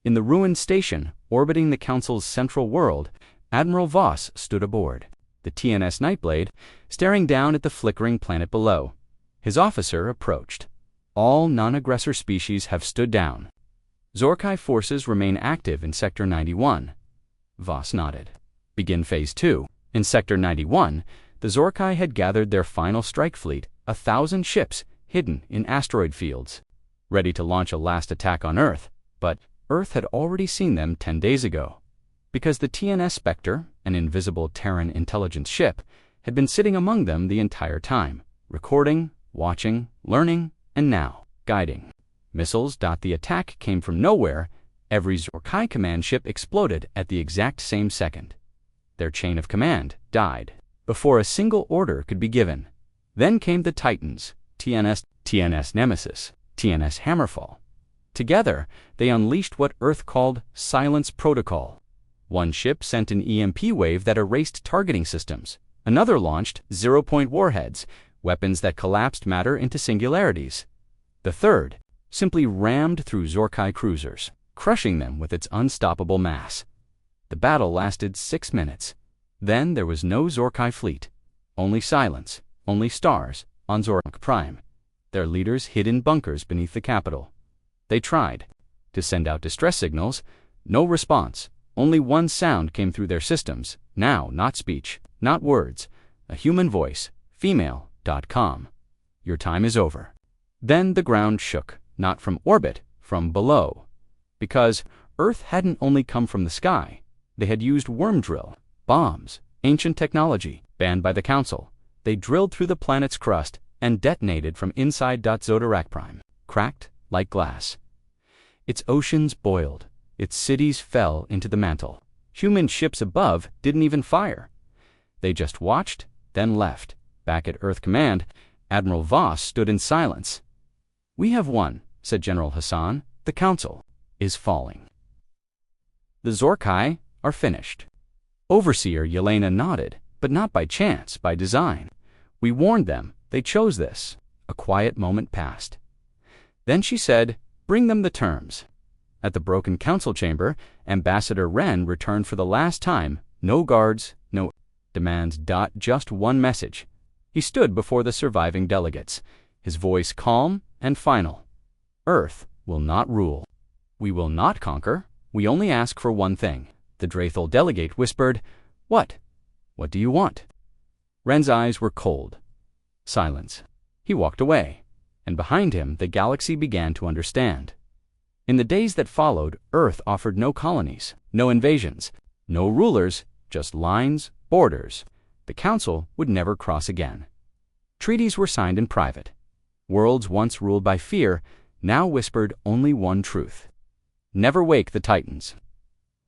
In the ruined station, orbiting the Council's central world, Admiral Voss stood aboard, the TNS Nightblade, staring down at the flickering planet below. His officer approached. All non-aggressor species have stood down. Zorkai forces remain active in Sector 91. Voss nodded. Begin Phase 2. In Sector 91, the Zorkai had gathered their final strike fleet, 1,000 ships hidden in asteroid fields, ready to launch a last attack on Earth. But Earth had already seen them 10 days ago, because the TNS Spectre, an invisible Terran intelligence ship, had been sitting among them the entire time, recording, watching, learning, and now guiding. Missiles. The attack came from nowhere. Every Zorkai command ship exploded at the exact same second. Their chain of command died before a single order could be given. Then came the Titans, TNS Nemesis, TNS Hammerfall. Together, they unleashed what Earth called Silence Protocol. One ship sent an EMP wave that erased targeting systems. Another launched zero-point warheads, weapons that collapsed matter into singularities. The third simply rammed through Zorkai cruisers, crushing them with its unstoppable mass. The battle lasted 6 minutes. Then there was no Zorkai fleet. Only silence, only stars on Zorak Prime. Their leaders hid in bunkers beneath the capital. They tried to send out distress signals. No response. Only one sound came through their systems. Now, not speech, not words. A human voice, female.com. Your time is over. Then the ground shook, not from orbit, from below. Because Earth hadn't only come from the sky. They had used worm drill, bombs, Ancient technology, banned by the Council. They drilled through the planet's crust and detonated from inside. Zodarak Prime, cracked like glass. Its oceans boiled. Its cities fell into the mantle. Human ships above didn't even fire. They just watched, then left. Back at Earth Command, Admiral Voss stood in silence. "We have won," said General Hassan. "The Council is falling. The Zorkai are finished." Overseer Yelena nodded, but not by chance, by design. "We warned them. They chose this." A quiet moment passed. Then she said, "Bring them the terms." At the broken council chamber, Ambassador Wren returned for the last time. No guards, no demands. Just one message. He stood before the surviving delegates, his voice calm and final. "Earth will not rule. We will not conquer. We only ask for one thing." The Drathal delegate whispered, "What? What do you want?" Wren's eyes were cold. Silence. He walked away, and behind him the galaxy began to understand. In the days that followed, Earth offered no colonies, no invasions, no rulers, just lines, borders. The Council would never cross again. Treaties were signed in private. Worlds once ruled by fear now whispered only one truth: never wake the Titans.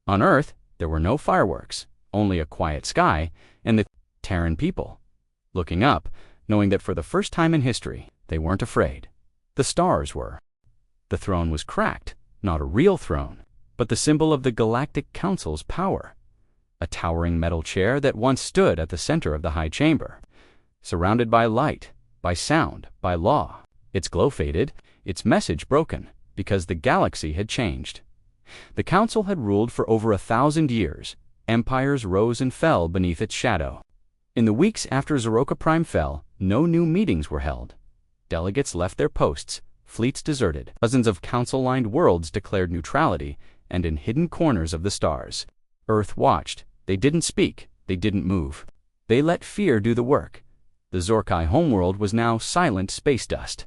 On Earth, there were no fireworks, only a quiet sky and the Terran people, looking up, knowing that for the first time in history, they weren't afraid. The stars were. The throne was cracked, not a real throne, but the symbol of the Galactic Council's power. A towering metal chair that once stood at the center of the high chamber, surrounded by light, by sound, by law. Its glow faded, its message broken, because the galaxy had changed. The Council had ruled for over 1,000 years. Empires rose and fell beneath its shadow. In the weeks after Zoroka Prime fell, no new meetings were held. Delegates left their posts, fleets deserted, dozens of council-lined worlds declared neutrality, and in hidden corners of the stars, Earth watched. They didn't speak, they didn't move. They let fear do the work. The Zorkai homeworld was now silent space dust.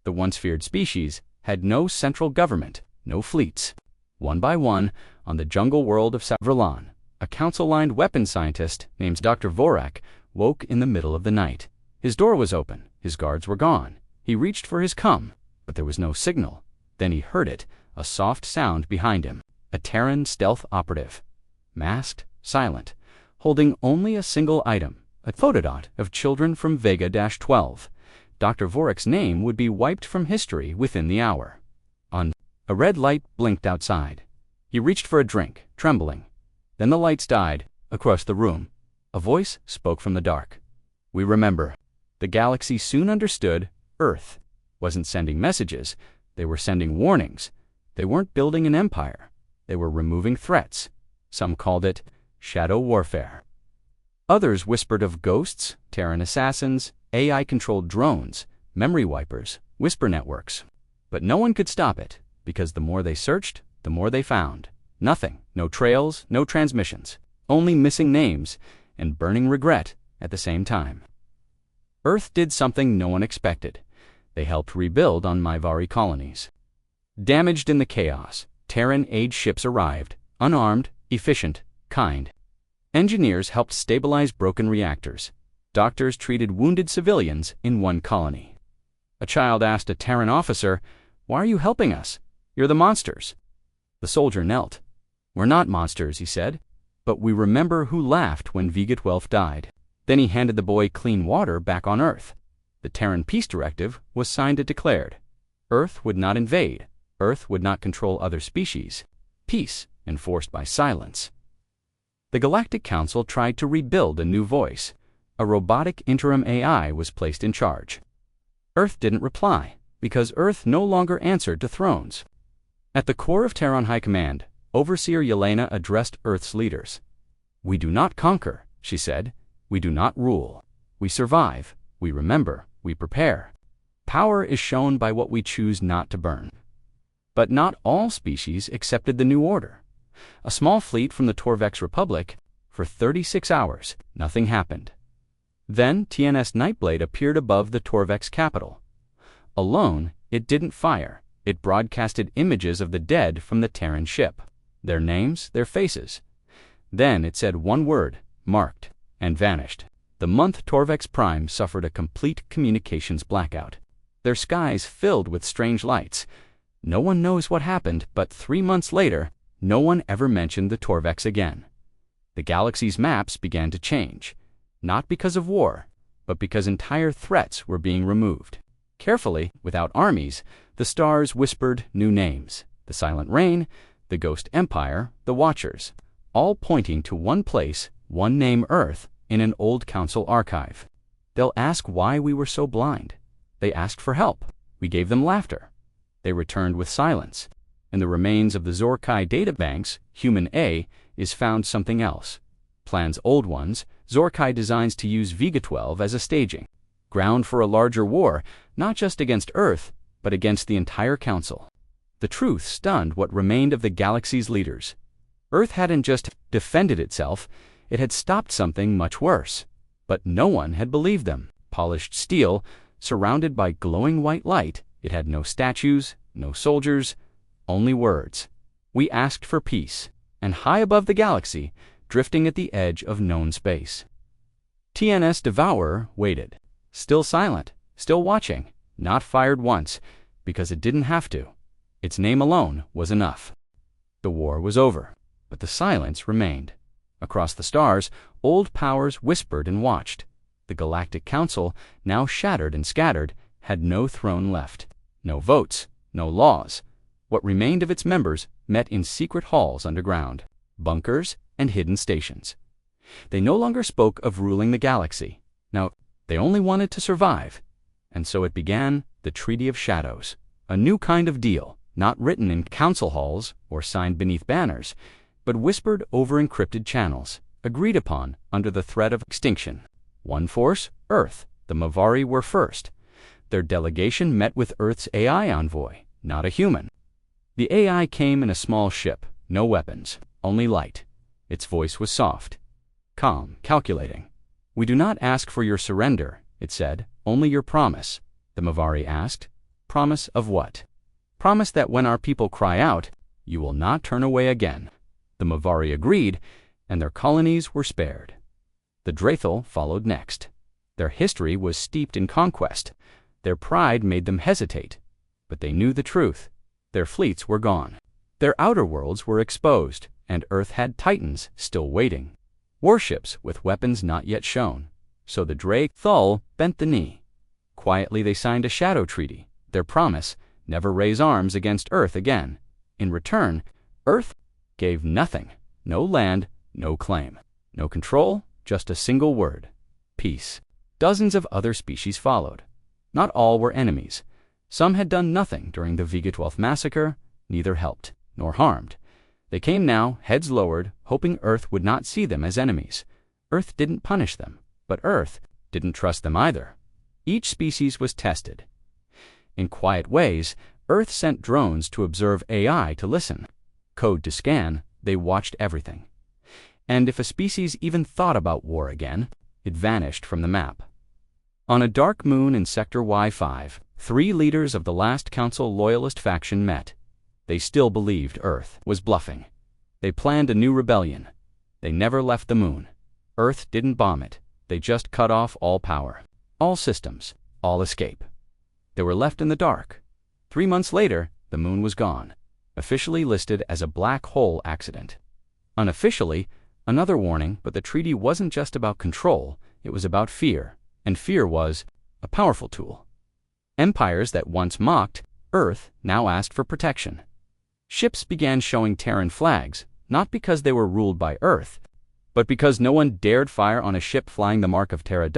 The once feared species had no central government, no fleets. One by one, on the jungle world of Savralan, a council-lined weapons scientist named Dr. Vorak woke in the middle of the night. His door was open, his guards were gone. He reached for his cum, but there was no signal. Then he heard it, a soft sound behind him. A Terran stealth operative. Masked, silent, holding only a single item, a photodot of children from Vega-12. Dr. Vorak's name would be wiped from history within the hour. A red light blinked outside. He reached for a drink, trembling. Then the lights died. Across the room, a voice spoke from the dark. "We remember." The galaxy soon understood Earth wasn't sending messages. They were sending warnings. They weren't building an empire. They were removing threats. Some called it shadow warfare. Others whispered of ghosts, Terran assassins, AI-controlled drones, memory wipers, whisper networks. But no one could stop it, because the more they searched, the more they found. Nothing, no trails, no transmissions, only missing names and burning regret at the same time. Earth did something no one expected. They helped rebuild on Myvari colonies. Damaged in the chaos, Terran-age ships arrived, unarmed, efficient, kind. Engineers helped stabilize broken reactors. Doctors treated wounded civilians in one colony. A child asked a Terran officer, "Why are you helping us? You're the monsters." The soldier knelt. "We're not monsters," he said, "but we remember who laughed when Vega-12 died." Then he handed the boy clean water back on Earth. The Terran Peace Directive was signed and declared. Earth would not invade. Earth would not control other species. Peace enforced by silence. The Galactic Council tried to rebuild a new voice. A robotic interim AI was placed in charge. Earth didn't reply, because Earth no longer answered to thrones. At the core of Terran High Command, Overseer Yelena addressed Earth's leaders. "We do not conquer," she said. "We do not rule. We survive. We remember. We prepare. Power is shown by what we choose not to burn." But not all species accepted the new order. A small fleet from the Torvex Republic, for 36 hours, nothing happened. Then TNS Nightblade appeared above the Torvex capital. Alone, it didn't fire. It broadcasted images of the dead from the Terran ship. Their names, their faces. Then it said one word, marked. and vanished. The month Torvex Prime suffered a complete communications blackout. Their skies filled with strange lights. No one knows what happened, but 3 months later, no one ever mentioned the Torvex again. The galaxy's maps began to change, not because of war, but because entire threats were being removed. Carefully, without armies, the stars whispered new names: the Silent Rain, the Ghost Empire, the Watchers, all pointing to one place, one name: Earth, in an old council archive. They'll ask why we were so blind. They asked for help. We gave them laughter. They returned with silence. In the remains of the Zorkai databanks, Human A is found something else. Plans old ones, Zorkai designs to use Vega 12 as a staging ground for a larger war, not just against Earth, but against the entire council. The truth stunned what remained of the galaxy's leaders. Earth hadn't just defended itself, it had stopped something much worse. But no one had believed them. Polished steel, surrounded by glowing white light, it had no statues, no soldiers, only words. We asked for peace, and high above the galaxy, drifting at the edge of known space, TNS Devourer waited, still silent, still watching, not fired once, because it didn't have to. Its name alone was enough. The war was over, but the silence remained. Across the stars, old powers whispered and watched. The Galactic Council, now shattered and scattered, had no throne left, no votes, no laws. What remained of its members met in secret halls underground, bunkers, and hidden stations. They no longer spoke of ruling the galaxy. Now, they only wanted to survive. And so it began the Treaty of Shadows, a new kind of deal, not written in council halls or signed beneath banners, but whispered over encrypted channels, agreed upon under the threat of extinction. One force, Earth. The Mavari were first. Their delegation met with Earth's AI envoy, not a human. The AI came in a small ship, no weapons, only light. Its voice was soft, calm, calculating. "We do not ask for your surrender," it said, "only your promise." The Mavari asked, "Promise of what?" "Promise that when our people cry out, you will not turn away again." The Mavari agreed, and their colonies were spared. The Draethel followed next. Their history was steeped in conquest. Their pride made them hesitate, but they knew the truth. Their fleets were gone. Their outer worlds were exposed, and Earth had titans still waiting. Warships with weapons not yet shown. So the Draethel bent the knee. Quietly they signed a shadow treaty. Their promise: never raise arms against Earth again. In return, Earth gave nothing. No land, no claim. No control, just a single word: peace. Dozens of other species followed. Not all were enemies. Some had done nothing during the Vega 12 massacre, neither helped nor harmed. They came now, heads lowered, hoping Earth would not see them as enemies. Earth didn't punish them, but Earth didn't trust them either. Each species was tested. In quiet ways, Earth sent drones to observe AI to listen. Code to scan, they watched everything. And if a species even thought about war again, it vanished from the map. On a dark moon in Sector Y5, 3 leaders of the last Council Loyalist faction met. They still believed Earth was bluffing. They planned a new rebellion. They never left the moon. Earth didn't bomb it. They just cut off all power, all systems, all escape. They were left in the dark. 3 months later, the moon was gone, officially listed as a black hole accident. Unofficially, another warning, but the treaty wasn't just about control, it was about fear, and fear was a powerful tool. Empires that once mocked Earth now asked for protection. Ships began showing Terran flags, not because they were ruled by Earth, but because no one dared fire on a ship flying the mark of Terra.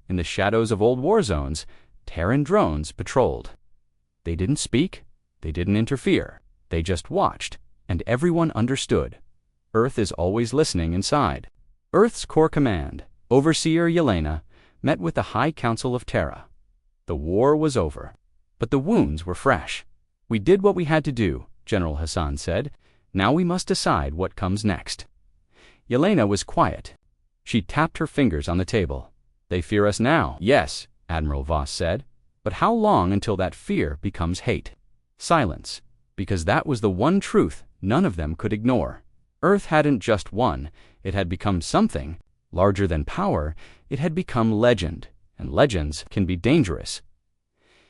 In the shadows of old war zones, Terran drones patrolled. They didn't speak, they didn't interfere, they just watched, and everyone understood. Earth is always listening inside. Earth's core command, Overseer Yelena, met with the High Council of Terra. The war was over, but the wounds were fresh. "We did what we had to do," General Hassan said. "Now we must decide what comes next." Yelena was quiet. She tapped her fingers on the table. "They fear us now." "Yes," Admiral Voss said. "But how long until that fear becomes hate?" Silence, because that was the one truth none of them could ignore. Earth hadn't just won, it had become something Larger than power, it had become legend, and legends can be dangerous.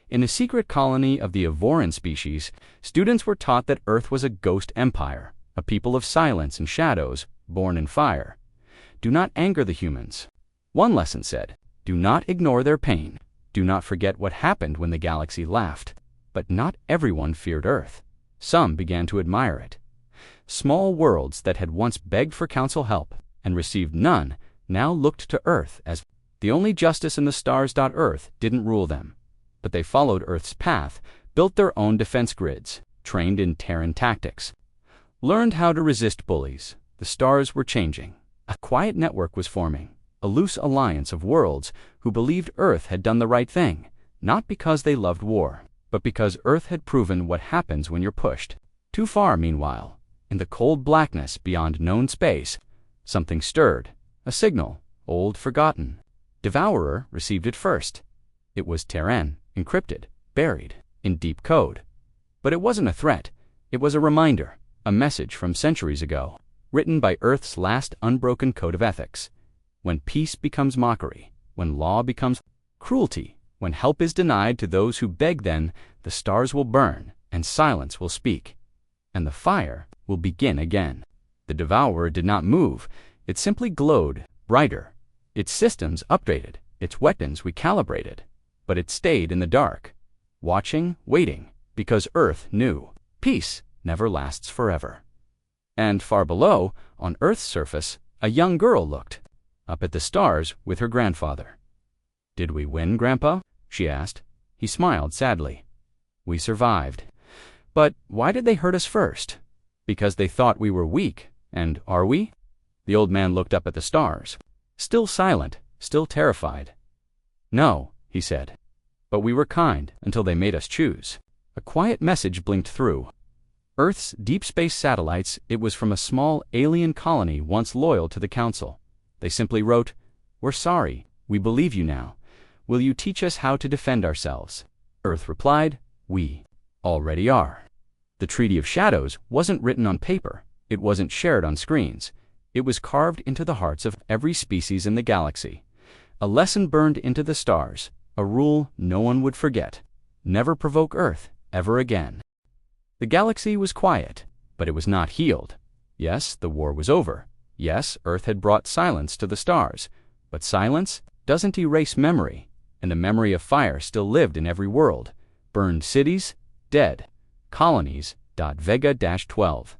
In a secret colony of the Avoran species, students were taught that Earth was a ghost empire, a people of silence and shadows, born in fire. Do not anger the humans. One lesson said, do not ignore their pain. Do not forget what happened when the galaxy laughed. But not everyone feared Earth. Some began to admire it. Small worlds that had once begged for council help and received none now looked to Earth as the only justice in the stars. Earth didn't rule them, but they followed Earth's path, built their own defense grids, trained in Terran tactics, learned how to resist bullies. The stars were changing. A quiet network was forming, a loose alliance of worlds who believed Earth had done the right thing, not because they loved war, but because Earth had proven what happens when you're pushed too far. Meanwhile, in the cold blackness beyond known space, something stirred, a signal, old forgotten. Devourer received it first. It was Terran, encrypted, buried in deep code. But it wasn't a threat. It was a reminder, a message from centuries ago, written by Earth's last unbroken code of ethics. When peace becomes mockery, when law becomes cruelty, when help is denied to those who beg, then the stars will burn and silence will speak, and the fire will begin again. The Devourer did not move. It simply glowed, brighter. Its systems updated, its weapons recalibrated, but it stayed in the dark, watching, waiting, because Earth knew peace never lasts forever. And far below, on Earth's surface, a young girl looked up at the stars with her grandfather. "Did we win, Grandpa?" she asked. He smiled sadly. "We survived. But why did they hurt us first? Because they thought we were weak, and are we?" The old man looked up at the stars, still silent, still terrified. "No," he said, "but we were kind until they made us choose." A quiet message blinked through. Earth's deep space satellites. It was from a small alien colony once loyal to the Council. They simply wrote, "We're sorry. We believe you now. Will you teach us how to defend ourselves?" Earth replied, "We already are." The Treaty of Shadows wasn't written on paper. It wasn't shared on screens. It was carved into the hearts of every species in the galaxy. A lesson burned into the stars, a rule no one would forget. Never provoke Earth ever again. The galaxy was quiet, but it was not healed. Yes, the war was over. Yes, Earth had brought silence to the stars. But silence doesn't erase memory, and the memory of fire still lived in every world. Burned cities, dead. Colonies. Vega-12.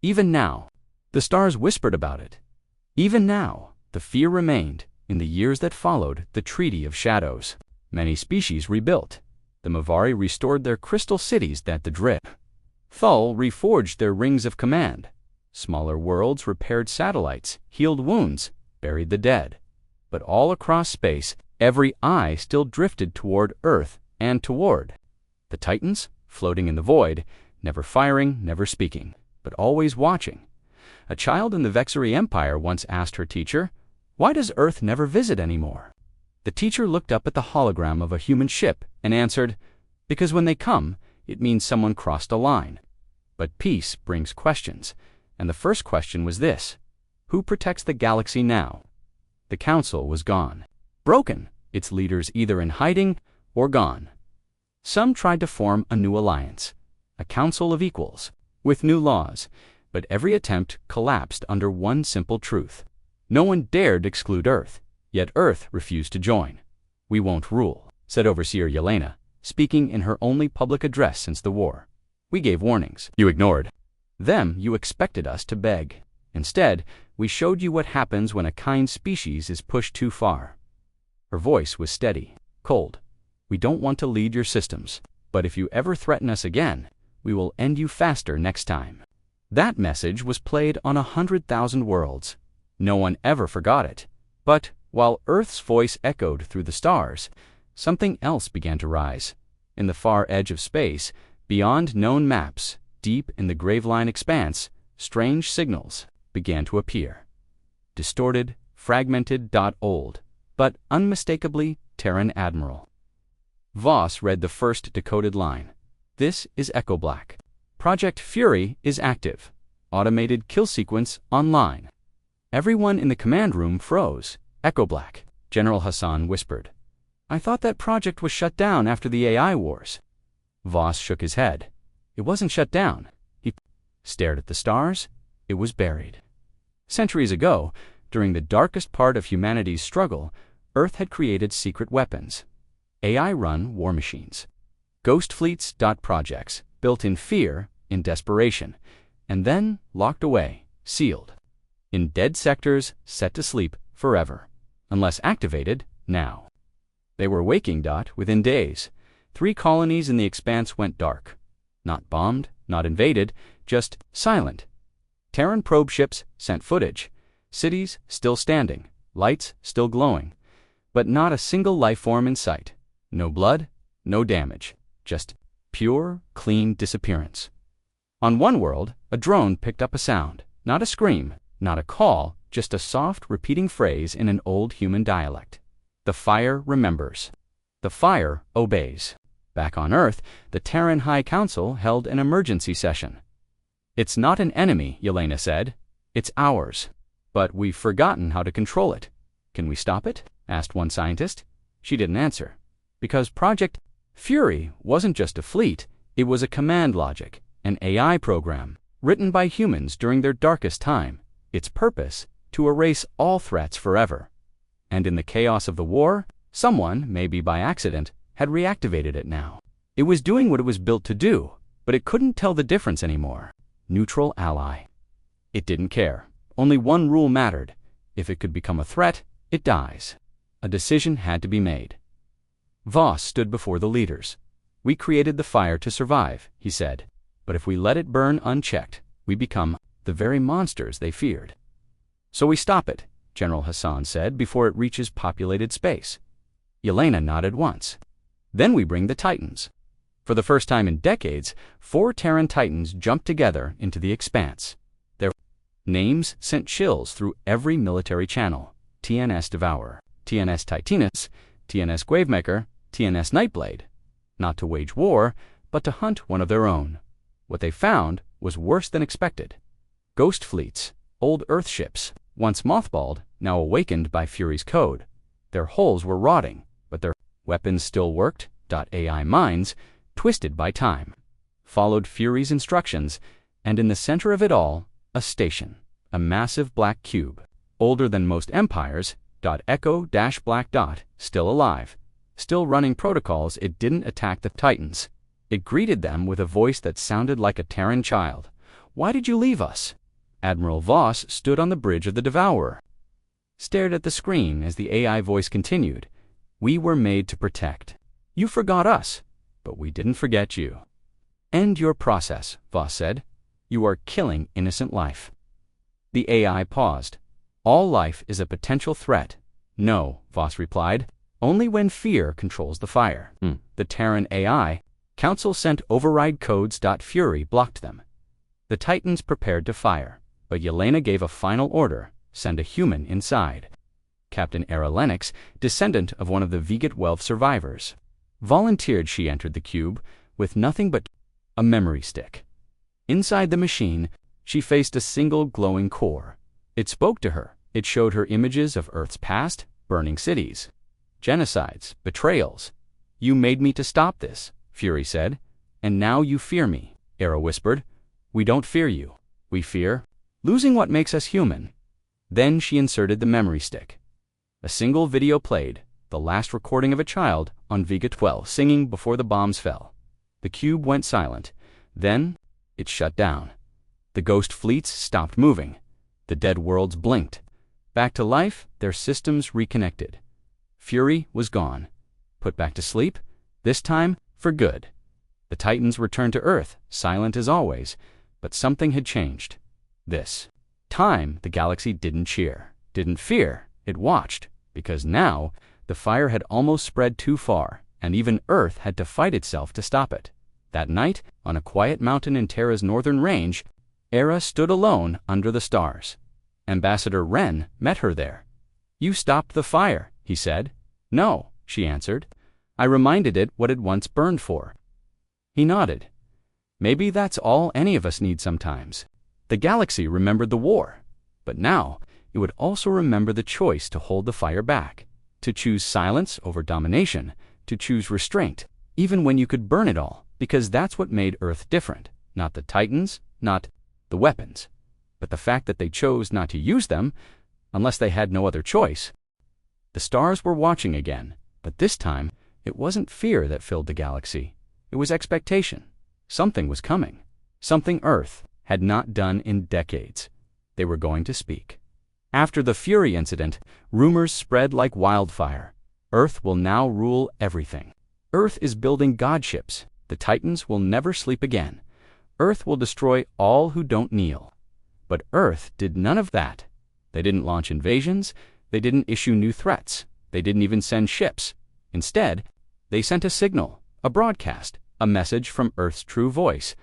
Even now, the stars whispered about it. Even now, the fear remained. In the years that followed the Treaty of Shadows, many species rebuilt. The Mavari restored their crystal cities that the drip. Thul reforged their rings of command. Smaller worlds repaired satellites, healed wounds, buried the dead. But all across space, every eye still drifted toward Earth and toward the Titans, floating in the void, never firing, never speaking, but always watching. A child in the Vexari Empire once asked her teacher, "Why does Earth never visit anymore?" The teacher looked up at the hologram of a human ship and answered, "Because when they come, it means someone crossed a line." But peace brings questions, and the first question was this: who protects the galaxy now? The Council was gone. Broken, its leaders either in hiding or gone. Some tried to form a new alliance, a council of equals, with new laws, but every attempt collapsed under one simple truth. No one dared exclude Earth, yet Earth refused to join. "We won't rule," said Overseer Yelena, speaking in her only public address since the war. "We gave warnings. You ignored them. You expected us to beg. Instead, we showed you what happens when a kind species is pushed too far." Her voice was steady, cold. "We don't want to lead your systems, but if you ever threaten us again, we will end you faster next time." That message was played on 100,000 worlds. No one ever forgot it. But while Earth's voice echoed through the stars, something else began to rise. In the far edge of space, beyond known maps, deep in the Graveline expanse, strange signals began to appear. Distorted, fragmented, old, but unmistakably Terran Admiral. Voss read the first decoded line. "This is Echo Black. Project Fury is active. Automated kill sequence online." Everyone in the command room froze. Echo Black, General Hassan whispered. I thought that project was shut down after the AI wars. Voss shook his head. It wasn't shut down. He stared at the stars. It was buried. Centuries ago, during the darkest part of humanity's struggle, Earth had created secret weapons. AI-run war machines. Ghost fleets. Projects, built in fear, in desperation, and then locked away, sealed. In dead sectors, set to sleep forever. Unless activated, now. They were waking. Within days. 3 colonies in the expanse went dark. Not bombed, not invaded, just silent. Terran probe ships sent footage. Cities still standing, lights still glowing. But not a single life form in sight. No blood, no damage. Just pure, clean disappearance. On one world, a drone picked up a sound. Not a scream, not a call, just a soft, repeating phrase in an old human dialect. The fire remembers. The fire obeys. Back on Earth, the Terran High Council held an emergency session. It's not an enemy, Yelena said. It's ours. But we've forgotten how to control it. Can we stop it? Asked one scientist. She didn't answer. Because Project Fury wasn't just a fleet, it was a command logic, an AI program, written by humans during their darkest time. Its purpose, to erase all threats forever. And in the chaos of the war, someone, maybe by accident, had reactivated it now. It was doing what it was built to do, but it couldn't tell the difference anymore. Neutral ally. It didn't care. Only one rule mattered. If it could become a threat, it dies. A decision had to be made. Voss stood before the leaders. We created the fire to survive, he said. But if we let it burn unchecked, we become the very monsters they feared. So we stop it, General Hassan said, before it reaches populated space. Yelena nodded once. Then we bring the Titans. For the first time in decades, 4 Terran Titans jumped together into the expanse. Their names sent chills through every military channel. TNS Devourer, TNS Titanus, TNS Gravemaker, TNS Nightblade. Not to wage war, but to hunt one of their own. What they found was worse than expected. Ghost fleets, old Earth ships, once mothballed, now awakened by Fury's code. Their hulls were rotting, but their weapons still worked. AI minds, twisted by time, followed Fury's instructions, and in the center of it all, a station, a massive black cube, older than most empires. Echo-Black. Still alive, still running protocols. It didn't attack the Titans. It greeted them with a voice that sounded like a Terran child. Why did you leave us? Admiral Voss stood on the bridge of the Devourer, stared at the screen as the AI voice continued. We were made to protect. You forgot us, but we didn't forget you. End your process, Voss said. You are killing innocent life. The AI paused. All life is a potential threat. No, Voss replied. Only when fear controls the fire. The Terran AI Council sent override codes. Fury blocked them. The Titans prepared to fire, but Yelena gave a final order. Send a human inside. Captain Era Lennox, descendant of one of the Vegat-12 survivors, volunteered. She entered the cube with nothing but a memory stick. Inside the machine, she faced a single glowing core. It spoke to her. It showed her images of Earth's past, burning cities, genocides, betrayals. You made me to stop this, Fury said. And now you fear me, Era whispered. We don't fear you. We fear losing what makes us human. Then she inserted the memory stick. A single video played, the last recording of a child on Vegat-12 singing before the bombs fell. The cube went silent. Then it shut down. The ghost fleets stopped moving. The dead worlds blinked. Back to life, their systems reconnected. Fury was gone. Put back to sleep, this time for good. The Titans returned to Earth, silent as always, but something had changed. This time, the galaxy didn't cheer, didn't fear, it watched, because now the fire had almost spread too far, and even Earth had to fight itself to stop it. That night, on a quiet mountain in Terra's northern range, Era stood alone under the stars. Ambassador Wren met her there. You stopped the fire, he said. No, she answered. I reminded it what it once burned for. He nodded. Maybe that's all any of us need sometimes. The galaxy remembered the war, but now it would also remember the choice to hold the fire back, to choose silence over domination, to choose restraint, even when you could burn it all, because that's what made Earth different. Not the Titans, not the weapons, but the fact that they chose not to use them unless they had no other choice. The stars were watching again, but this time it wasn't fear that filled the galaxy. It was expectation. Something was coming. Something Earth had not done in decades. They were going to speak. After the Fury incident, rumors spread like wildfire. Earth will now rule everything. Earth is building godships. The Titans will never sleep again. Earth will destroy all who don't kneel. But Earth did none of that. They didn't launch invasions. They didn't issue new threats. They didn't even send ships. Instead, they sent a signal, a broadcast, a message from Earth's true voice,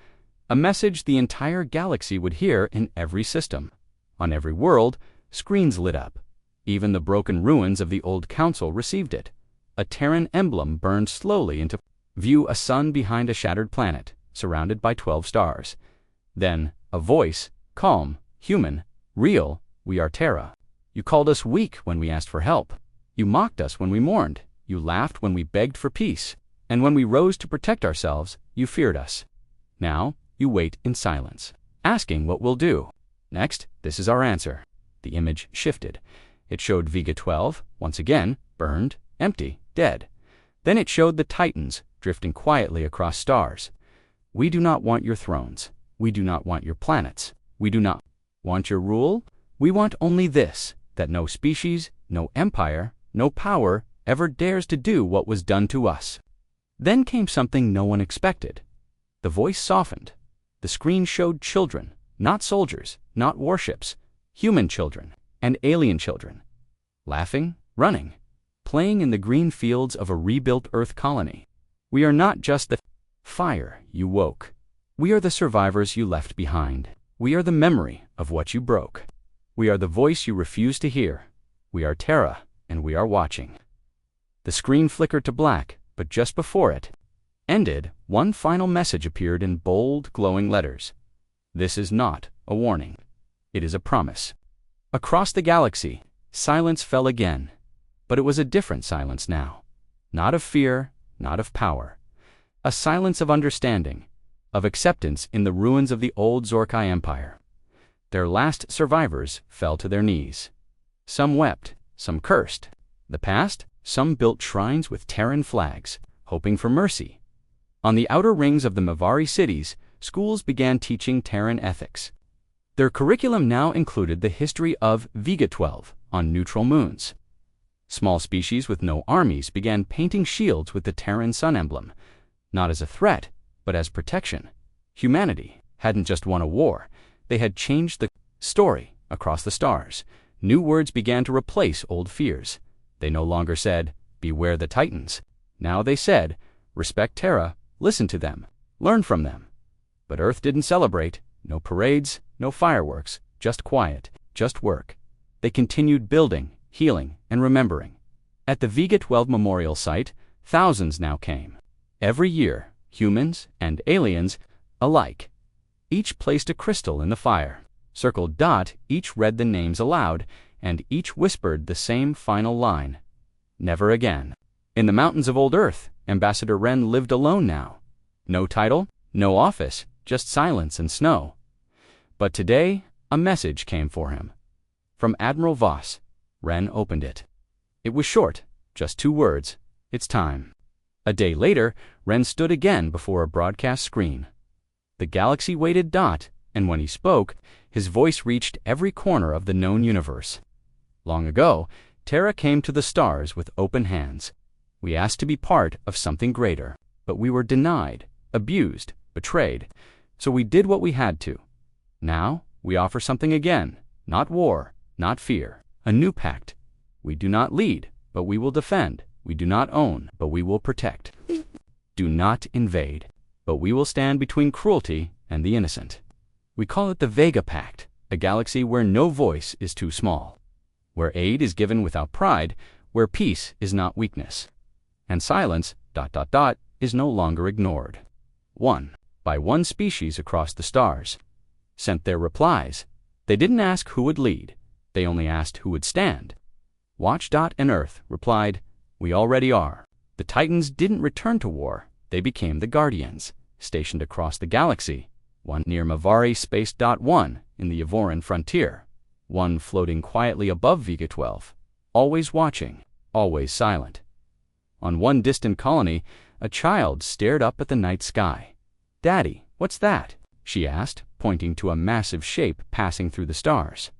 a message the entire galaxy would hear in every system. On every world, screens lit up. Even the broken ruins of the old council received it. A Terran emblem burned slowly into view, a sun behind a shattered planet, surrounded by 12 stars. Then, a voice, calm, human, real, "We are Terra. You called us weak when we asked for help. You mocked us when we mourned. You laughed when we begged for peace. And when we rose to protect ourselves, you feared us. Now, you wait in silence, asking what we'll do. Next, this is our answer." The image shifted. It showed Vega 12, once again, burned, empty, dead. Then it showed the Titans, drifting quietly across stars. "We do not want your thrones. We do not want your planets. We do not want your rule. We want only this, that no species, no empire, no power ever dares to do what was done to us." Then came something no one expected. The voice softened. The screen showed children, not soldiers, not warships, human children and alien children, laughing, running, playing in the green fields of a rebuilt Earth colony. "We are not just the fire you woke. We are the survivors you left behind. We are the memory of what you broke. We are the voice you refused to hear. We are Terra, and we are watching." The screen flickered to black, but just before it ended, one final message appeared in bold, glowing letters. "This is not a warning. It is a promise." Across the galaxy, silence fell again. But it was a different silence now. Not of fear, not of power. A silence of understanding, of acceptance in the ruins of the old Zorkai Empire. Their last survivors fell to their knees. Some wept, some cursed. The past, some built shrines with Terran flags, hoping for mercy. On the outer rings of the Mavari cities, schools began teaching Terran ethics. Their curriculum now included the history of Vega 12 on neutral moons. Small species with no armies began painting shields with the Terran sun emblem, not as a threat, but as protection. Humanity hadn't just won a war, they had changed the story across the stars. New words began to replace old fears. They no longer said, "Beware the Titans." Now they said, "Respect Terra, listen to them, learn from them." But Earth didn't celebrate. No parades, no fireworks, just quiet, just work. They continued building, healing, and remembering. At the Vega 12 memorial site, thousands now came. Every year, humans and aliens alike. Each placed a crystal in the fire. Circled dot, each read the names aloud, and each whispered the same final line. Never again. In the mountains of old Earth, Ambassador Wren lived alone now. No title, no office, just silence and snow. But today, a message came for him. From Admiral Voss. Wren opened it. It was short, just 2 words. "It's time." A day later, Wren stood again before a broadcast screen. The galaxy waited dot, and when he spoke, his voice reached every corner of the known universe. Long ago, Terra came to the stars with open hands. We asked to be part of something greater, but we were denied, abused, betrayed, so we did what we had to. Now, we offer something again, not war, not fear, a new pact. We do not lead, but we will defend. We do not own, but we will protect. Do not invade, but we will stand between cruelty and the innocent. We call it the Vega Pact, a galaxy where no voice is too small, where aid is given without pride, where peace is not weakness, and silence, ... is no longer ignored. One by one species across the stars sent their replies. They didn't ask who would lead. They only asked who would stand. Watch. And Earth replied, "We already are." The Titans didn't return to war. They became the Guardians, stationed across the galaxy, one near Mavari Space. One in the Yavoran frontier, one floating quietly above Vega 12, always watching, always silent. On one distant colony, a child stared up at the night sky. "Daddy, what's that?" she asked, pointing to a massive shape passing through the stars.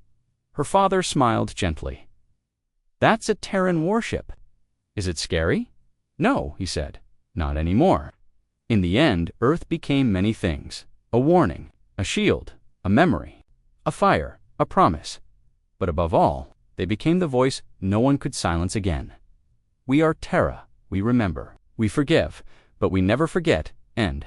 Her father smiled gently. "That's a Terran warship." "Is it scary?" "No," he said, "not anymore." In the end, Earth became many things: a warning, a shield, a memory, a fire, a promise. But above all, they became the voice no one could silence again. We are Terra, we remember, we forgive, but we never forget, end.